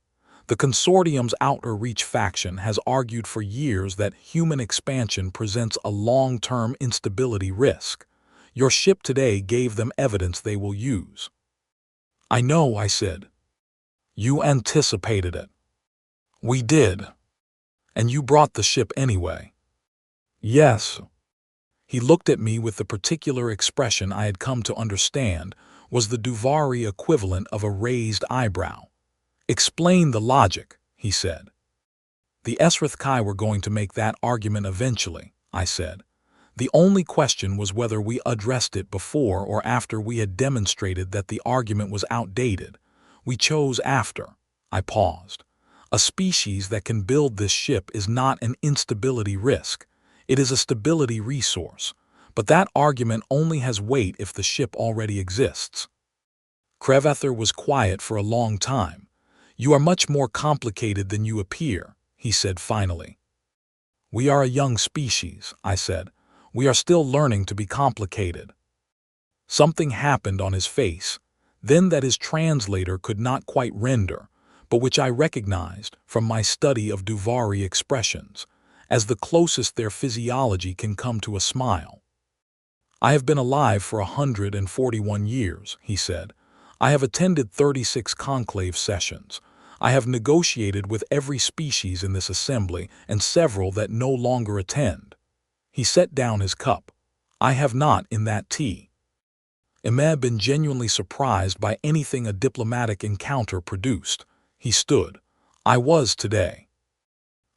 The Consortium's Outer Reach faction has argued for years that human expansion presents a long-term instability risk. Your ship today gave them evidence they will use." "I know," I said. "You anticipated it." "We did." "And you brought the ship anyway." "Yes." He looked at me with the particular expression I had come to understand was the Duvari equivalent of a raised eyebrow. "Explain the logic," he said. "The Esrath Kai were going to make that argument eventually," I said. "The only question was whether we addressed it before or after we had demonstrated that the argument was outdated. We chose after." I paused. "A species that can build this ship is not an instability risk. It is a stability resource. But that argument only has weight if the ship already exists." Crevather was quiet for a long time. "You are much more complicated than you appear," he said finally. "We are a young species," I said. "We are still learning to be complicated." Something happened on his face, then that his translator could not quite render, but which I recognized from my study of Duvari expressions, as the closest their physiology can come to a smile. "I have been alive for 141 years, he said. "I have attended 36 conclave sessions. I have negotiated with every species in this assembly and several that no longer attend." He set down his cup. "I have not in that tea." Imeb been genuinely surprised by anything a diplomatic encounter produced. He stood. I was today.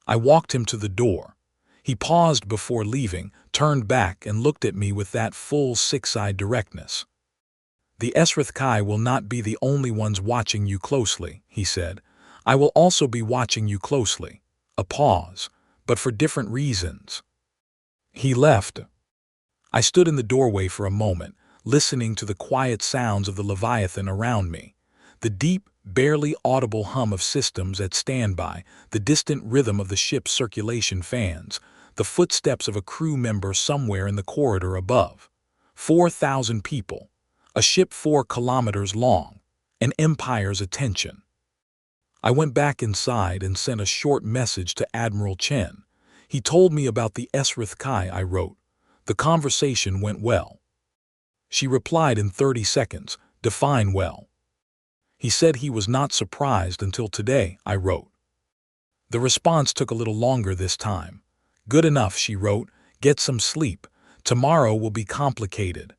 I walked him to the door. He paused before leaving, turned back and looked at me with that full six-eyed directness. "The Esrath Kai will not be the only ones watching you closely," he said. "I will also be watching you closely." A pause, "but for different reasons." He left. I stood in the doorway for a moment, listening to the quiet sounds of the Leviathan around me. The deep, barely audible hum of systems at standby, the distant rhythm of the ship's circulation fans, the footsteps of a crew member somewhere in the corridor above. 4,000 people. A ship 4 kilometers long. An empire's attention. I went back inside and sent a short message to Admiral Chen. He told me about the Esrath Kai, I wrote. The conversation went well. She replied in 30 seconds, define well. He said he was not surprised until today, I wrote. The response took a little longer this time. Good enough, she wrote. Get some sleep. Tomorrow will be complicated.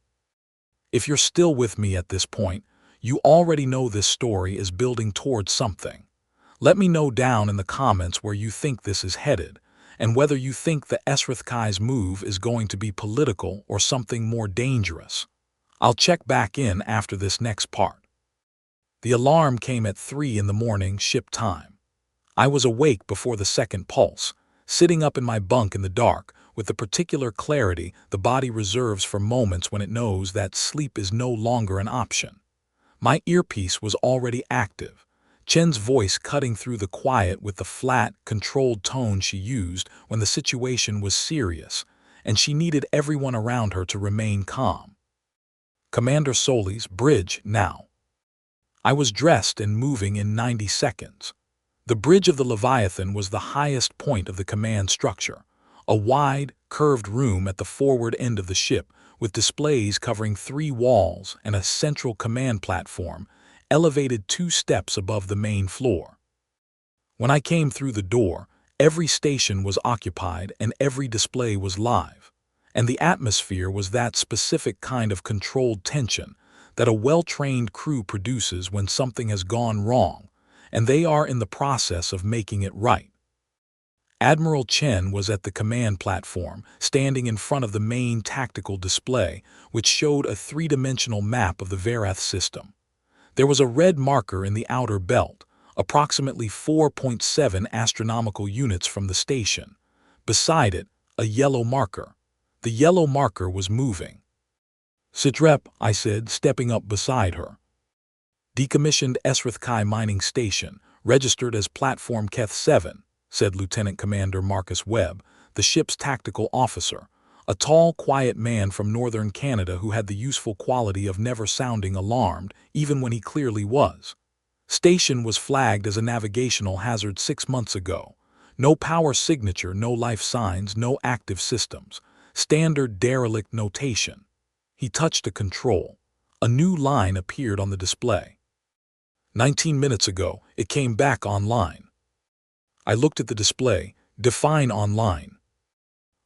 If you're still with me at this point, you already know this story is building towards something. Let me know down in the comments where you think this is headed, and whether you think the Esrith Kai's move is going to be political or something more dangerous. I'll check back in after this next part. The alarm came at 3 in the morning ship time. I was awake before the second pulse, sitting up in my bunk in the dark, with the particular clarity the body reserves for moments when it knows that sleep is no longer an option. My earpiece was already active, Chen's voice cutting through the quiet with the flat, controlled tone she used when the situation was serious, and she needed everyone around her to remain calm. Commander Solis, bridge, now. I was dressed and moving in 90 seconds. The bridge of the Leviathan was the highest point of the command structure, a wide, curved room at the forward end of the ship with displays covering 3 walls and a central command platform elevated 2 steps above the main floor. When I came through the door, every station was occupied and every display was live, and the atmosphere was that specific kind of controlled tension that a well-trained crew produces when something has gone wrong, and they are in the process of making it right. Admiral Chen was at the command platform, standing in front of the main tactical display, which showed a 3-dimensional map of the Verath system. There was a red marker in the outer belt, approximately 4.7 astronomical units from the station. Beside it, a yellow marker. The yellow marker was moving. "Sitrep," I said, stepping up beside her. "Decommissioned Esrith Kai mining station, registered as Platform Keth 7, said Lieutenant Commander Marcus Webb, the ship's tactical officer, a tall, quiet man from northern Canada who had the useful quality of never sounding alarmed, even when he clearly was. Station was flagged as a navigational hazard 6 months ago. No power signature, no life signs, no active systems. Standard derelict notation." He touched a control. A new line appeared on the display. 19 minutes ago, it came back online. I looked at the display. Define online.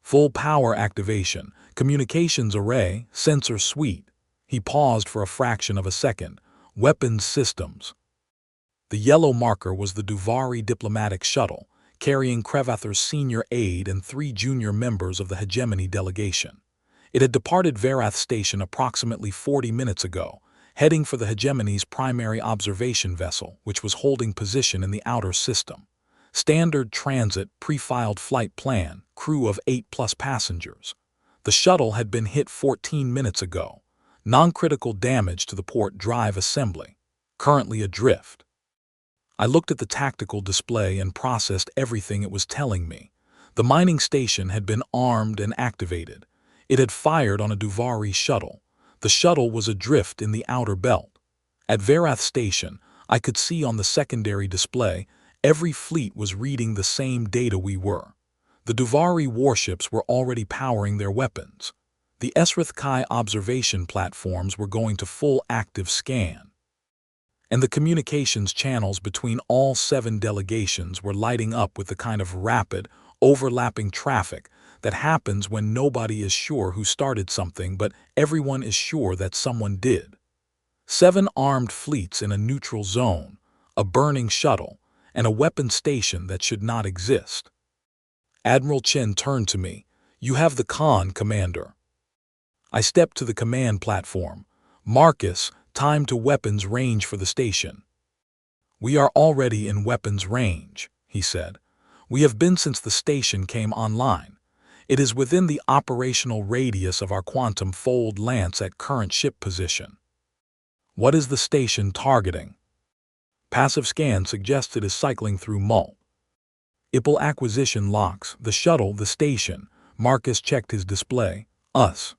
Full power activation, communications array, sensor suite. He paused for a fraction of a second. Weapons systems. The yellow marker was the Duvari diplomatic shuttle, carrying Krevather's senior aide and 3 junior members of the hegemony delegation. It had departed Verath Station approximately 40 minutes ago, heading for the hegemony's primary observation vessel, which was holding position in the outer system. Standard transit, pre-filed flight plan, crew of 8+ passengers. The shuttle had been hit 14 minutes ago. Non-critical damage to the port drive assembly. Currently adrift. I looked at the tactical display and processed everything it was telling me. The mining station had been armed and activated. It had fired on a Duvari shuttle. The shuttle was adrift in the outer belt. At Verath Station, I could see on the secondary display every fleet was reading the same data we were. The Duvari warships were already powering their weapons. The Esrith Kai observation platforms were going to full active scan. And the communications channels between all 7 delegations were lighting up with the kind of rapid, overlapping traffic that happens when nobody is sure who started something, but everyone is sure that someone did. 7 armed fleets in a neutral zone, a burning shuttle, and a weapon station that should not exist. Admiral Chen turned to me. "You have the con, Commander." I stepped to the command platform. "Marcus, time to weapons range for the station." "We are already in weapons range," he said. "We have been since the station came online. It is within the operational radius of our quantum fold lance at current ship position." "What is the station targeting?" "Passive scan suggests it is cycling through Mult." "Ipple acquisition locks, the shuttle, the station." Marcus checked his display. "Us."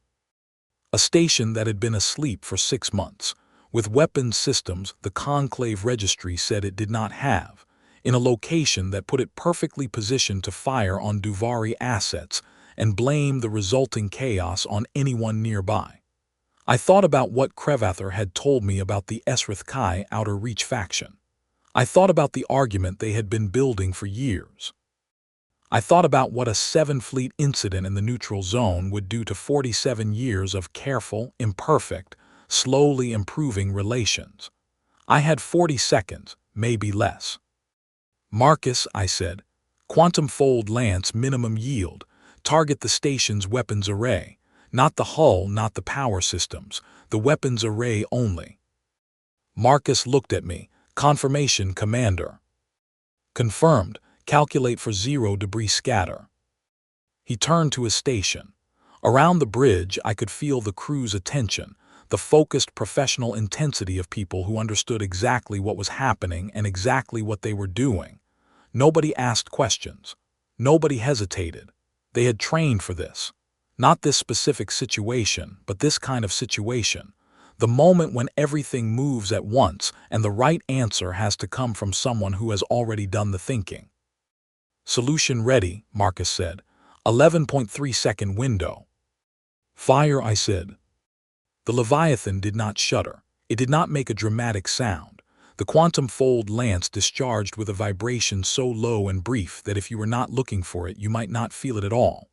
A station that had been asleep for 6 months, with weapons systems the Conclave Registry said it did not have, in a location that put it perfectly positioned to fire on Duvari assets and blame the resulting chaos on anyone nearby. I thought about what Krevather had told me about the Esrith Kai Outer Reach faction. I thought about the argument they had been building for years. I thought about what a 7-fleet incident in the neutral zone would do to 47 years of careful, imperfect, slowly improving relations. I had 40 seconds, maybe less. Marcus, I said, quantum fold lance minimum yield, target the station's weapons array, not the hull, not the power systems, the weapons array only. Marcus looked at me, confirmation, Commander. Confirmed, calculate for 0 debris scatter. He turned to his station. Around the bridge, I could feel the crew's attention, the focused professional intensity of people who understood exactly what was happening and exactly what they were doing. Nobody asked questions. Nobody hesitated. They had trained for this. Not this specific situation, but this kind of situation. The moment when everything moves at once and the right answer has to come from someone who has already done the thinking. Solution ready, Marcus said. 11.3-second window. Fire, I said. The Leviathan did not shudder. It did not make a dramatic sound. The quantum fold lance discharged with a vibration so low and brief that if you were not looking for it, you might not feel it at all.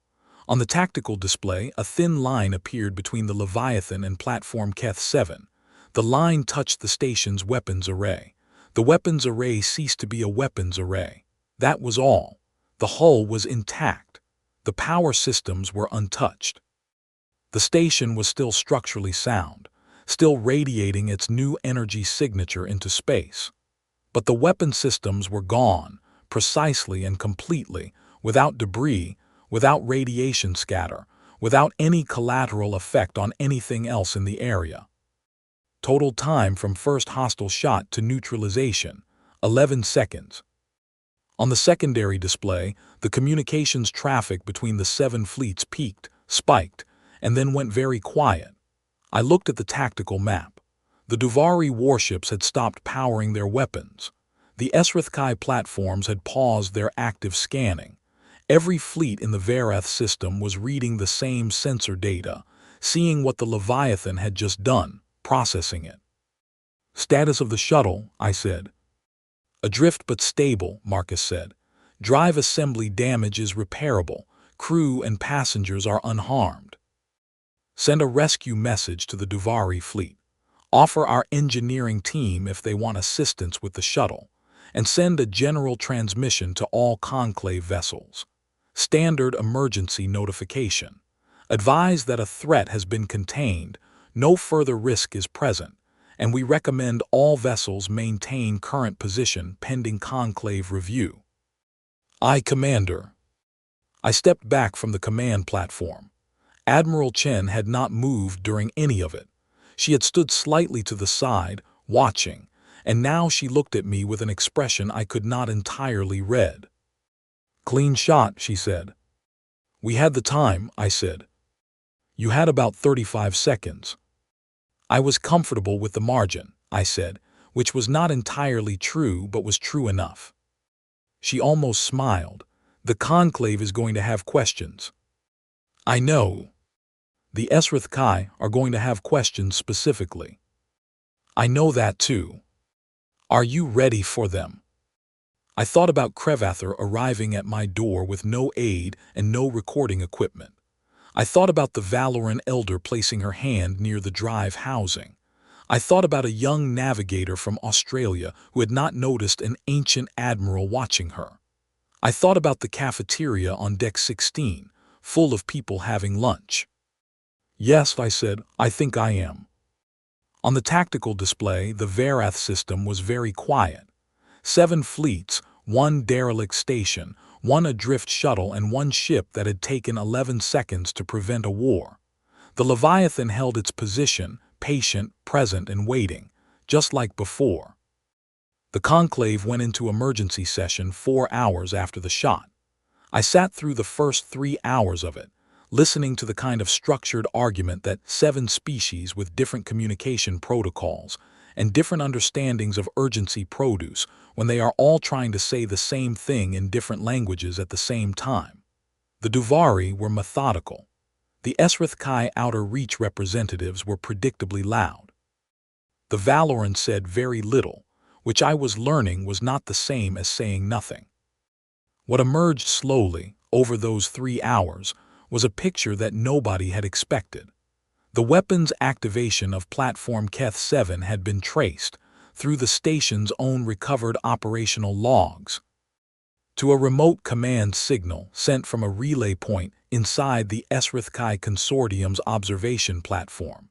On the tactical display, a thin line appeared between the Leviathan and platform Keth 7. The line touched the station's weapons array. The weapons array ceased to be a weapons array. That was all. The hull was intact. The power systems were untouched. The station was still structurally sound, still radiating its new energy signature into space. But the weapon systems were gone, precisely and completely, without debris, without radiation scatter, without any collateral effect on anything else in the area. Total time from first hostile shot to neutralization, 11 seconds. On the secondary display, the communications traffic between the 7 fleets peaked, spiked, and then went very quiet. I looked at the tactical map. The Duvari warships had stopped powering their weapons. The Esrathkai platforms had paused their active scanning. Every fleet in the Varath system was reading the same sensor data, seeing what the Leviathan had just done, processing it. Status of the shuttle, I said. Adrift but stable, Marcus said. Drive assembly damage is repairable. Crew and passengers are unharmed. Send a rescue message to the Duvari fleet. Offer our engineering team if they want assistance with the shuttle. And send a general transmission to all conclave vessels. Standard emergency notification. Advise that a threat has been contained, no further risk is present, and we recommend all vessels maintain current position pending conclave review. Aye, Commander. I stepped back from the command platform. Admiral Chen had not moved during any of it. She had stood slightly to the side, watching, and now she looked at me with an expression I could not entirely read. Clean shot, she said. We had the time, I said. You had about 35 seconds. I was comfortable with the margin, I said, which was not entirely true but was true enough. She almost smiled. The conclave is going to have questions. I know. The Esrathkai are going to have questions specifically. I know that too. Are you ready for them? I thought about Krevather arriving at my door with no aid and no recording equipment. I thought about the Valoran elder placing her hand near the drive housing. I thought about a young navigator from Australia who had not noticed an ancient admiral watching her. I thought about the cafeteria on deck 16, full of people having lunch. Yes, I said, I think I am. On the tactical display, the Varath system was very quiet. 7 fleets, 1 derelict station, 1 adrift shuttle, and 1 ship that had taken 11 seconds to prevent a war. The Leviathan held its position, patient, present, and waiting, just like before. The conclave went into emergency session 4 hours after the shot. I sat through the first 3 hours of it, listening to the kind of structured argument that 7 species with different communication protocols and different understandings of urgency produce when they are all trying to say the same thing in different languages at the same time. The Duvari were methodical. The Esrathkai Outer Reach representatives were predictably loud. The Valoran said very little, which I was learning was not the same as saying nothing. What emerged slowly, over those 3 hours, was a picture that nobody had expected. The weapon's activation of Platform Keth-7 had been traced, through the station's own recovered operational logs, to a remote command signal sent from a relay point inside the Esrithkai Consortium's observation platform,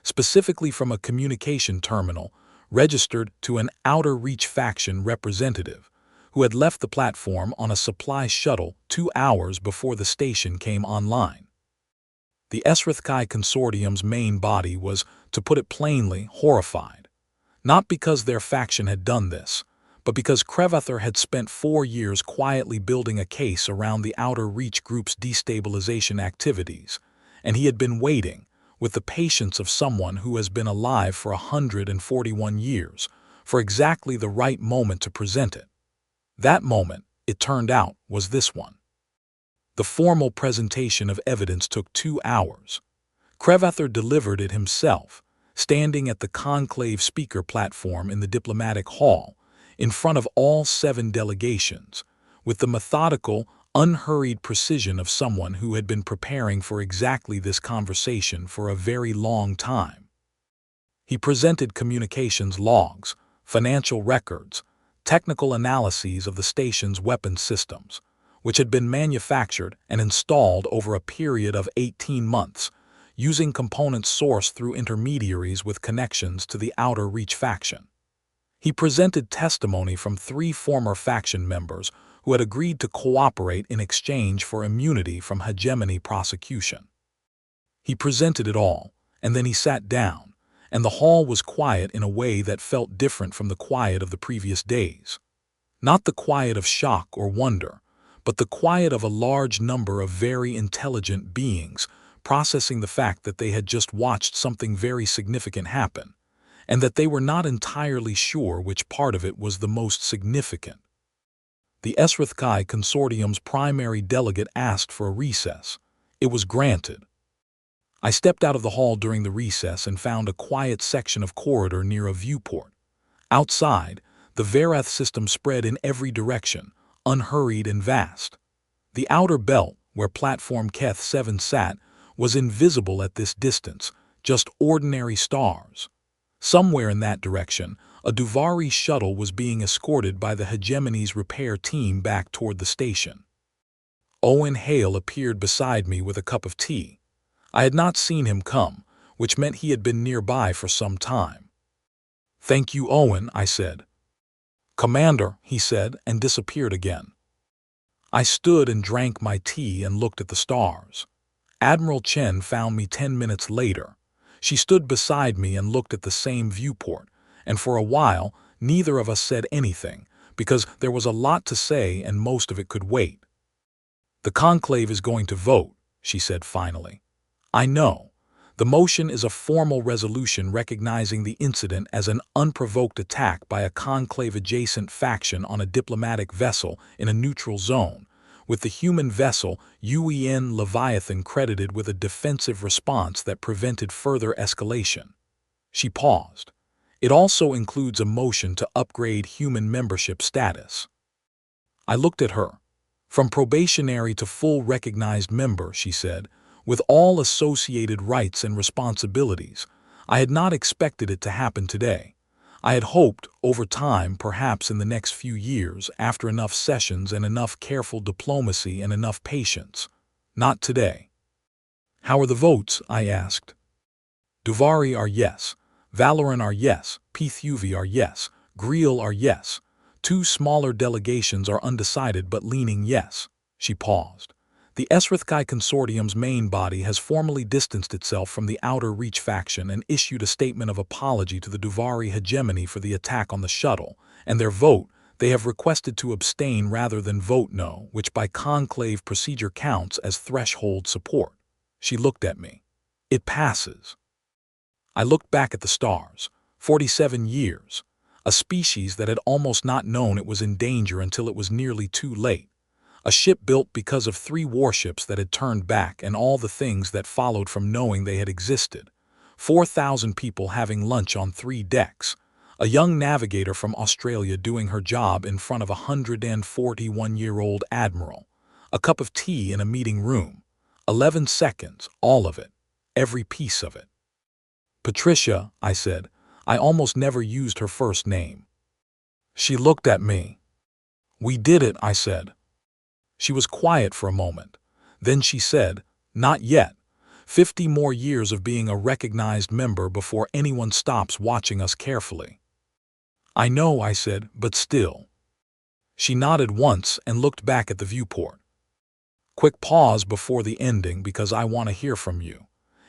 specifically from a communication terminal registered to an Outer Reach faction representative who had left the platform on a supply shuttle 2 hours before the station came online. The Esrithkai Consortium's main body was, to put it plainly, horrified. Not because their faction had done this, but because Krevather had spent 4 years quietly building a case around the Outer Reach Group's destabilization activities, and he had been waiting, with the patience of someone who has been alive for 141 years, for exactly the right moment to present it. That moment, it turned out, was this one. The formal presentation of evidence took 2 hours. Krevather delivered it himself, standing at the conclave speaker platform in the diplomatic hall, in front of all 7 delegations, with the methodical, unhurried precision of someone who had been preparing for exactly this conversation for a very long time. He presented communications logs, financial records, technical analyses of the station's weapons systems, which had been manufactured and installed over a period of 18 months, using components sourced through intermediaries with connections to the Outer Reach faction. He presented testimony from 3 former faction members who had agreed to cooperate in exchange for immunity from hegemony prosecution. He presented it all, and then he sat down, and the hall was quiet in a way that felt different from the quiet of the previous days. Not the quiet of shock or wonder, but the quiet of a large number of very intelligent beings processing the fact that they had just watched something very significant happen, and that they were not entirely sure which part of it was the most significant. The Esrithkai Consortium's primary delegate asked for a recess. It was granted. I stepped out of the hall during the recess and found a quiet section of corridor near a viewport. Outside, the Verath system spread in every direction, unhurried and vast. The outer belt, where Platform Keth-7 sat, was invisible at this distance, just ordinary stars. Somewhere in that direction, a Duvari shuttle was being escorted by the hegemony's repair team back toward the station. Owen Hale appeared beside me with a cup of tea. I had not seen him come, which meant he had been nearby for some time. "Thank you, Owen," I said. "Commander," he said, and disappeared again. I stood and drank my tea and looked at the stars. Admiral Chen found me 10 minutes later. She stood beside me and looked at the same viewport, and for a while neither of us said anything, because there was a lot to say and most of it could wait. "The conclave is going to vote," she said finally. "I know. The motion is a formal resolution recognizing the incident as an unprovoked attack by a conclave-adjacent faction on a diplomatic vessel in a neutral zone, with the human vessel UEN Leviathan credited with a defensive response that prevented further escalation." She paused. "It also includes a motion to upgrade human membership status." I looked at her. "From probationary to full recognized member," she said, "with all associated rights and responsibilities. I had not expected it to happen today. I had hoped, over time, perhaps in the next few years, after enough sessions and enough careful diplomacy and enough patience. Not today." "How are the votes?" I asked. "Duvari are yes. Valoran are yes. Pithuvi are yes. Greel are yes. 2 smaller delegations are undecided but leaning yes." She paused. "The Esrithkai Consortium's main body has formally distanced itself from the Outer Reach faction and issued a statement of apology to the Duvari hegemony for the attack on the shuttle, and their vote, they have requested to abstain rather than vote no, which by conclave procedure counts as threshold support." She looked at me. "It passes." I looked back at the stars. 47 years. A species that had almost not known it was in danger until it was nearly too late. A ship built because of 3 warships that had turned back and all the things that followed from knowing they had existed. 4,000 people having lunch on 3 decks. A young navigator from Australia doing her job in front of a 141-year-old admiral. A cup of tea in a meeting room. 11 seconds, all of it. Every piece of it. Patricia, I said. I almost never used her first name. She looked at me. We did it, I said. She was quiet for a moment. Then she said, not yet. 50 more years of being a recognized member before anyone stops watching us carefully. I know, I said, but still. She nodded once and looked back at the viewport. Quick pause before the ending because I want to hear from you.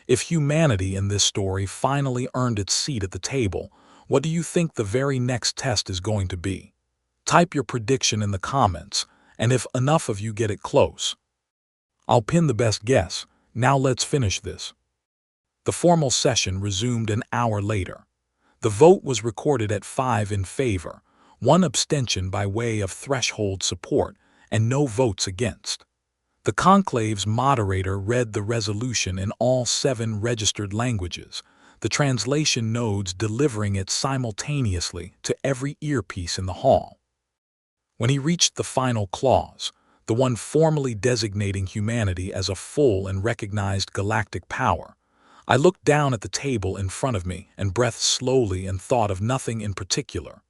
If humanity in this story finally earned its seat at the table, what do you think the very next test is going to be? Type your prediction in the comments, and if enough of you get it close, I'll pin the best guess. Now let's finish this. The formal session resumed an hour later. The vote was recorded at 5 in favor, 1 abstention by way of threshold support, and no votes against. The conclave's moderator read the resolution in all 7 registered languages, the translation nodes delivering it simultaneously to every earpiece in the hall. When he reached the final clause, the one formally designating humanity as a full and recognized galactic power, I looked down at the table in front of me and breathed slowly and thought of nothing in particular,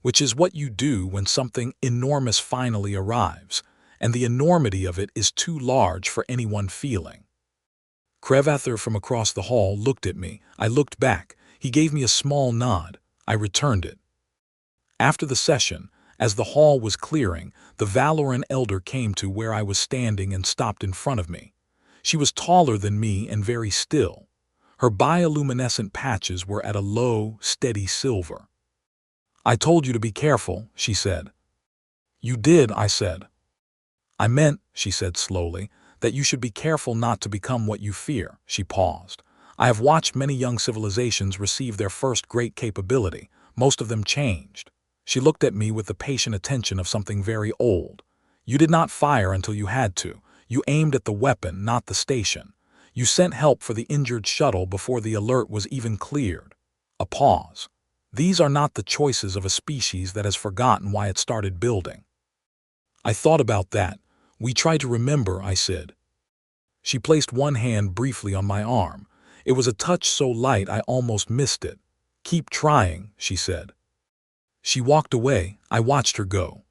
which is what you do when something enormous finally arrives, and the enormity of it is too large for any one feeling. Crevather from across the hall looked at me. I looked back. He gave me a small nod. I returned it. After the session, as the hall was clearing, the Valoran elder came to where I was standing and stopped in front of me. She was taller than me and very still. Her bioluminescent patches were at a low, steady silver. I told you to be careful, she said. You did, I said. I meant, she said slowly, that you should be careful not to become what you fear. She paused. I have watched many young civilizations receive their first great capability. Most of them changed. She looked at me with the patient attention of something very old. You did not fire until you had to. You aimed at the weapon, not the station. You sent help for the injured shuttle before the alert was even cleared. A pause. These are not the choices of a species that has forgotten why it started building. I thought about that. We try to remember, I said. She placed one hand briefly on my arm. It was a touch so light I almost missed it. Keep trying, she said. She walked away. I watched her go.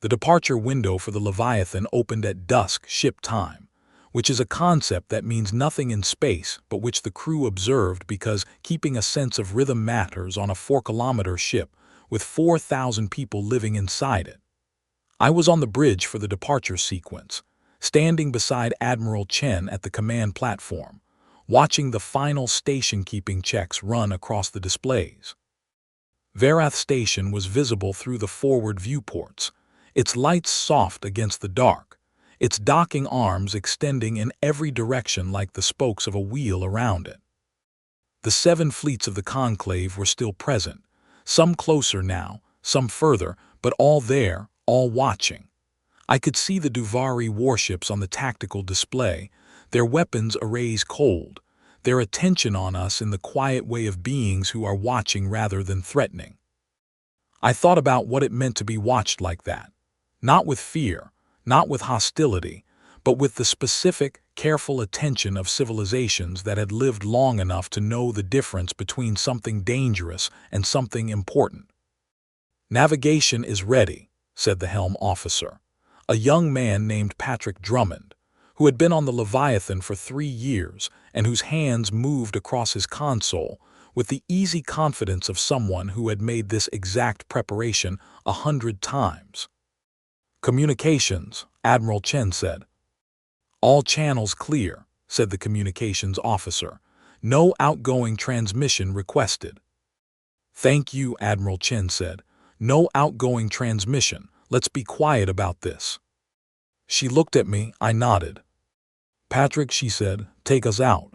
The departure window for the Leviathan opened at dusk ship time, which is a concept that means nothing in space but which the crew observed because keeping a sense of rhythm matters on a 4-kilometer ship with 4,000 people living inside it. I was on the bridge for the departure sequence, standing beside Admiral Chen at the command platform, watching the final station-keeping checks run across the displays. Varath Station was visible through the forward viewports, its lights soft against the dark, its docking arms extending in every direction like the spokes of a wheel around it. The 7 fleets of the conclave were still present, some closer now, some further, but all there, all watching. I could see the Duvari warships on the tactical display, their weapons arrays cold, their attention on us in the quiet way of beings who are watching rather than threatening. I thought about what it meant to be watched like that, not with fear, not with hostility, but with the specific, careful attention of civilizations that had lived long enough to know the difference between something dangerous and something important. Navigation is ready, said the helm officer, a young man named Patrick Drummond, who had been on the Leviathan for 3 years and whose hands moved across his console with the easy confidence of someone who had made this exact preparation 100 times. Communications, Admiral Chen said. All channels clear, said the communications officer. No outgoing transmission requested. Thank you, Admiral Chen said. No outgoing transmission. Let's be quiet about this. She looked at me. I nodded. Patrick, she said, take us out.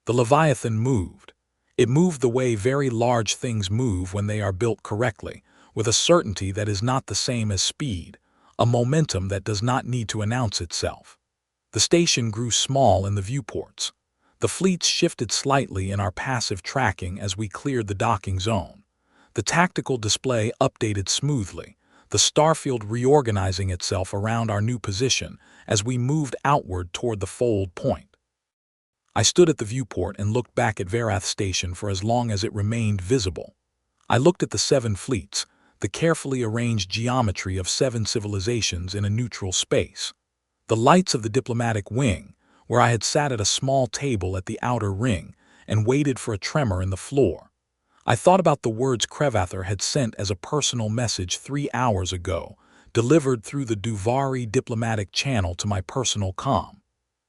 The Leviathan moved. It moved the way very large things move when they are built correctly, with a certainty that is not the same as speed, a momentum that does not need to announce itself. The station grew small in the viewports. The fleets shifted slightly in our passive tracking as we cleared the docking zone. The tactical display updated smoothly, the starfield reorganizing itself around our new position as we moved outward toward the fold point. I stood at the viewport and looked back at Varath Station for as long as it remained visible. I looked at the 7 fleets, the carefully arranged geometry of 7 civilizations in a neutral space. The lights of the diplomatic wing, where I had sat at a small table at the outer ring and waited for a tremor in the floor. I thought about the words Crevather had sent as a personal message 3 hours ago, delivered through the Duvari diplomatic channel to my personal comm.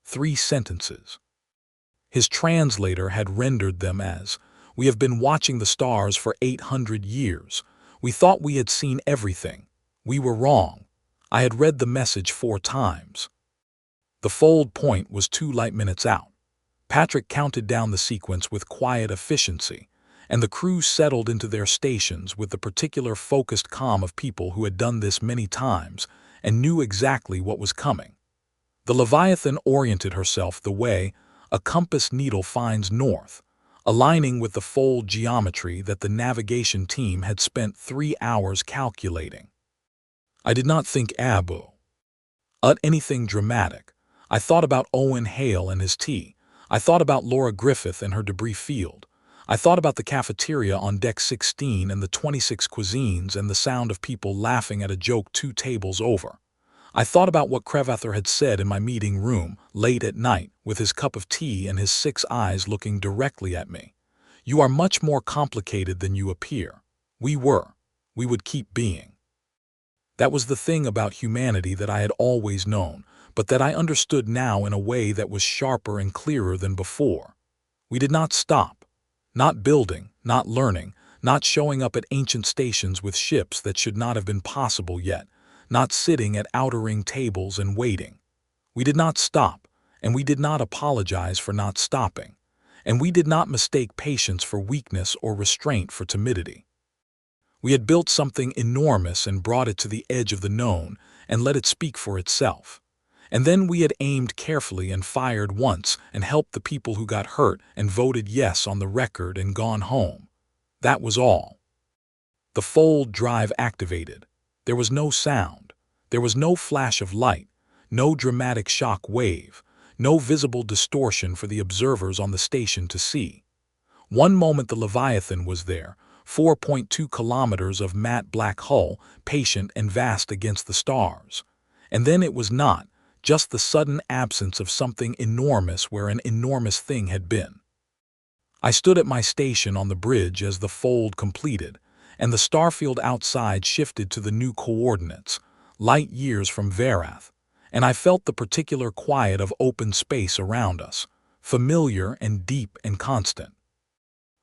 3 sentences. His translator had rendered them as, "We have been watching the stars for 800 years. We thought we had seen everything. We were wrong. I had read the message 4 times." The fold point was 2 light minutes out. Patrick counted down the sequence with quiet efficiency, and the crew settled into their stations with the particular focused calm of people who had done this many times and knew exactly what was coming. The Leviathan oriented herself the way a compass needle finds north, aligning with the fold geometry that the navigation team had spent 3 hours calculating. I did not think Abu ut anything dramatic. I thought about Owen Hale and his tea. I thought about Laura Griffith and her debris field. I thought about the cafeteria on deck 16 and the 26 cuisines and the sound of people laughing at a joke 2 tables over. I thought about what Crevather had said in my meeting room, late at night, with his cup of tea and his 6 eyes looking directly at me. "You are much more complicated than you appear." We were. We would keep being. That was the thing about humanity that I had always known, but that I understood now in a way that was sharper and clearer than before. We did not stop. Not building, not learning, not showing up at ancient stations with ships that should not have been possible yet, not sitting at outer ring tables and waiting. We did not stop, and we did not apologize for not stopping, and we did not mistake patience for weakness or restraint for timidity. We had built something enormous and brought it to the edge of the known and let it speak for itself. And then we had aimed carefully and fired once and helped the people who got hurt and voted yes on the record and gone home. That was all. The fold drive activated. There was no sound. There was no flash of light, no dramatic shock wave, no visible distortion for the observers on the station to see. One moment the Leviathan was there, 4.2 kilometers of matte black hull, patient and vast against the stars. And then it was not, just the sudden absence of something enormous where an enormous thing had been. I stood at my station on the bridge as the fold completed, and the starfield outside shifted to the new coordinates, light years from Varath, and I felt the particular quiet of open space around us, familiar and deep and constant.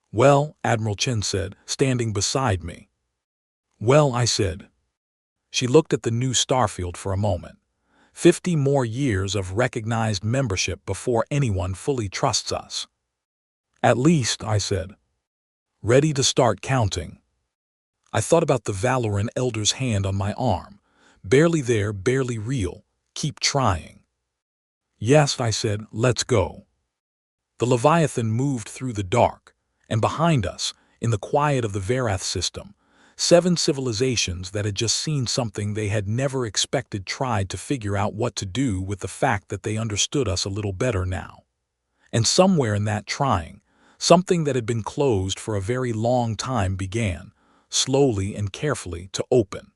"Well," Admiral Chen said, standing beside me. "Well," I said. She looked at the new starfield for a moment. 50 more years of recognized membership before anyone fully trusts us. "At least," I said. "Ready to start counting." I thought about the Valoran elder's hand on my arm. Barely there, barely real. Keep trying. "Yes," I said, "let's go." The Leviathan moved through the dark, and behind us, in the quiet of the Varath system, 7 civilizations that had just seen something they had never expected tried to figure out what to do with the fact that they understood us a little better now. And somewhere in that trying, something that had been closed for a very long time began, slowly and carefully, to open.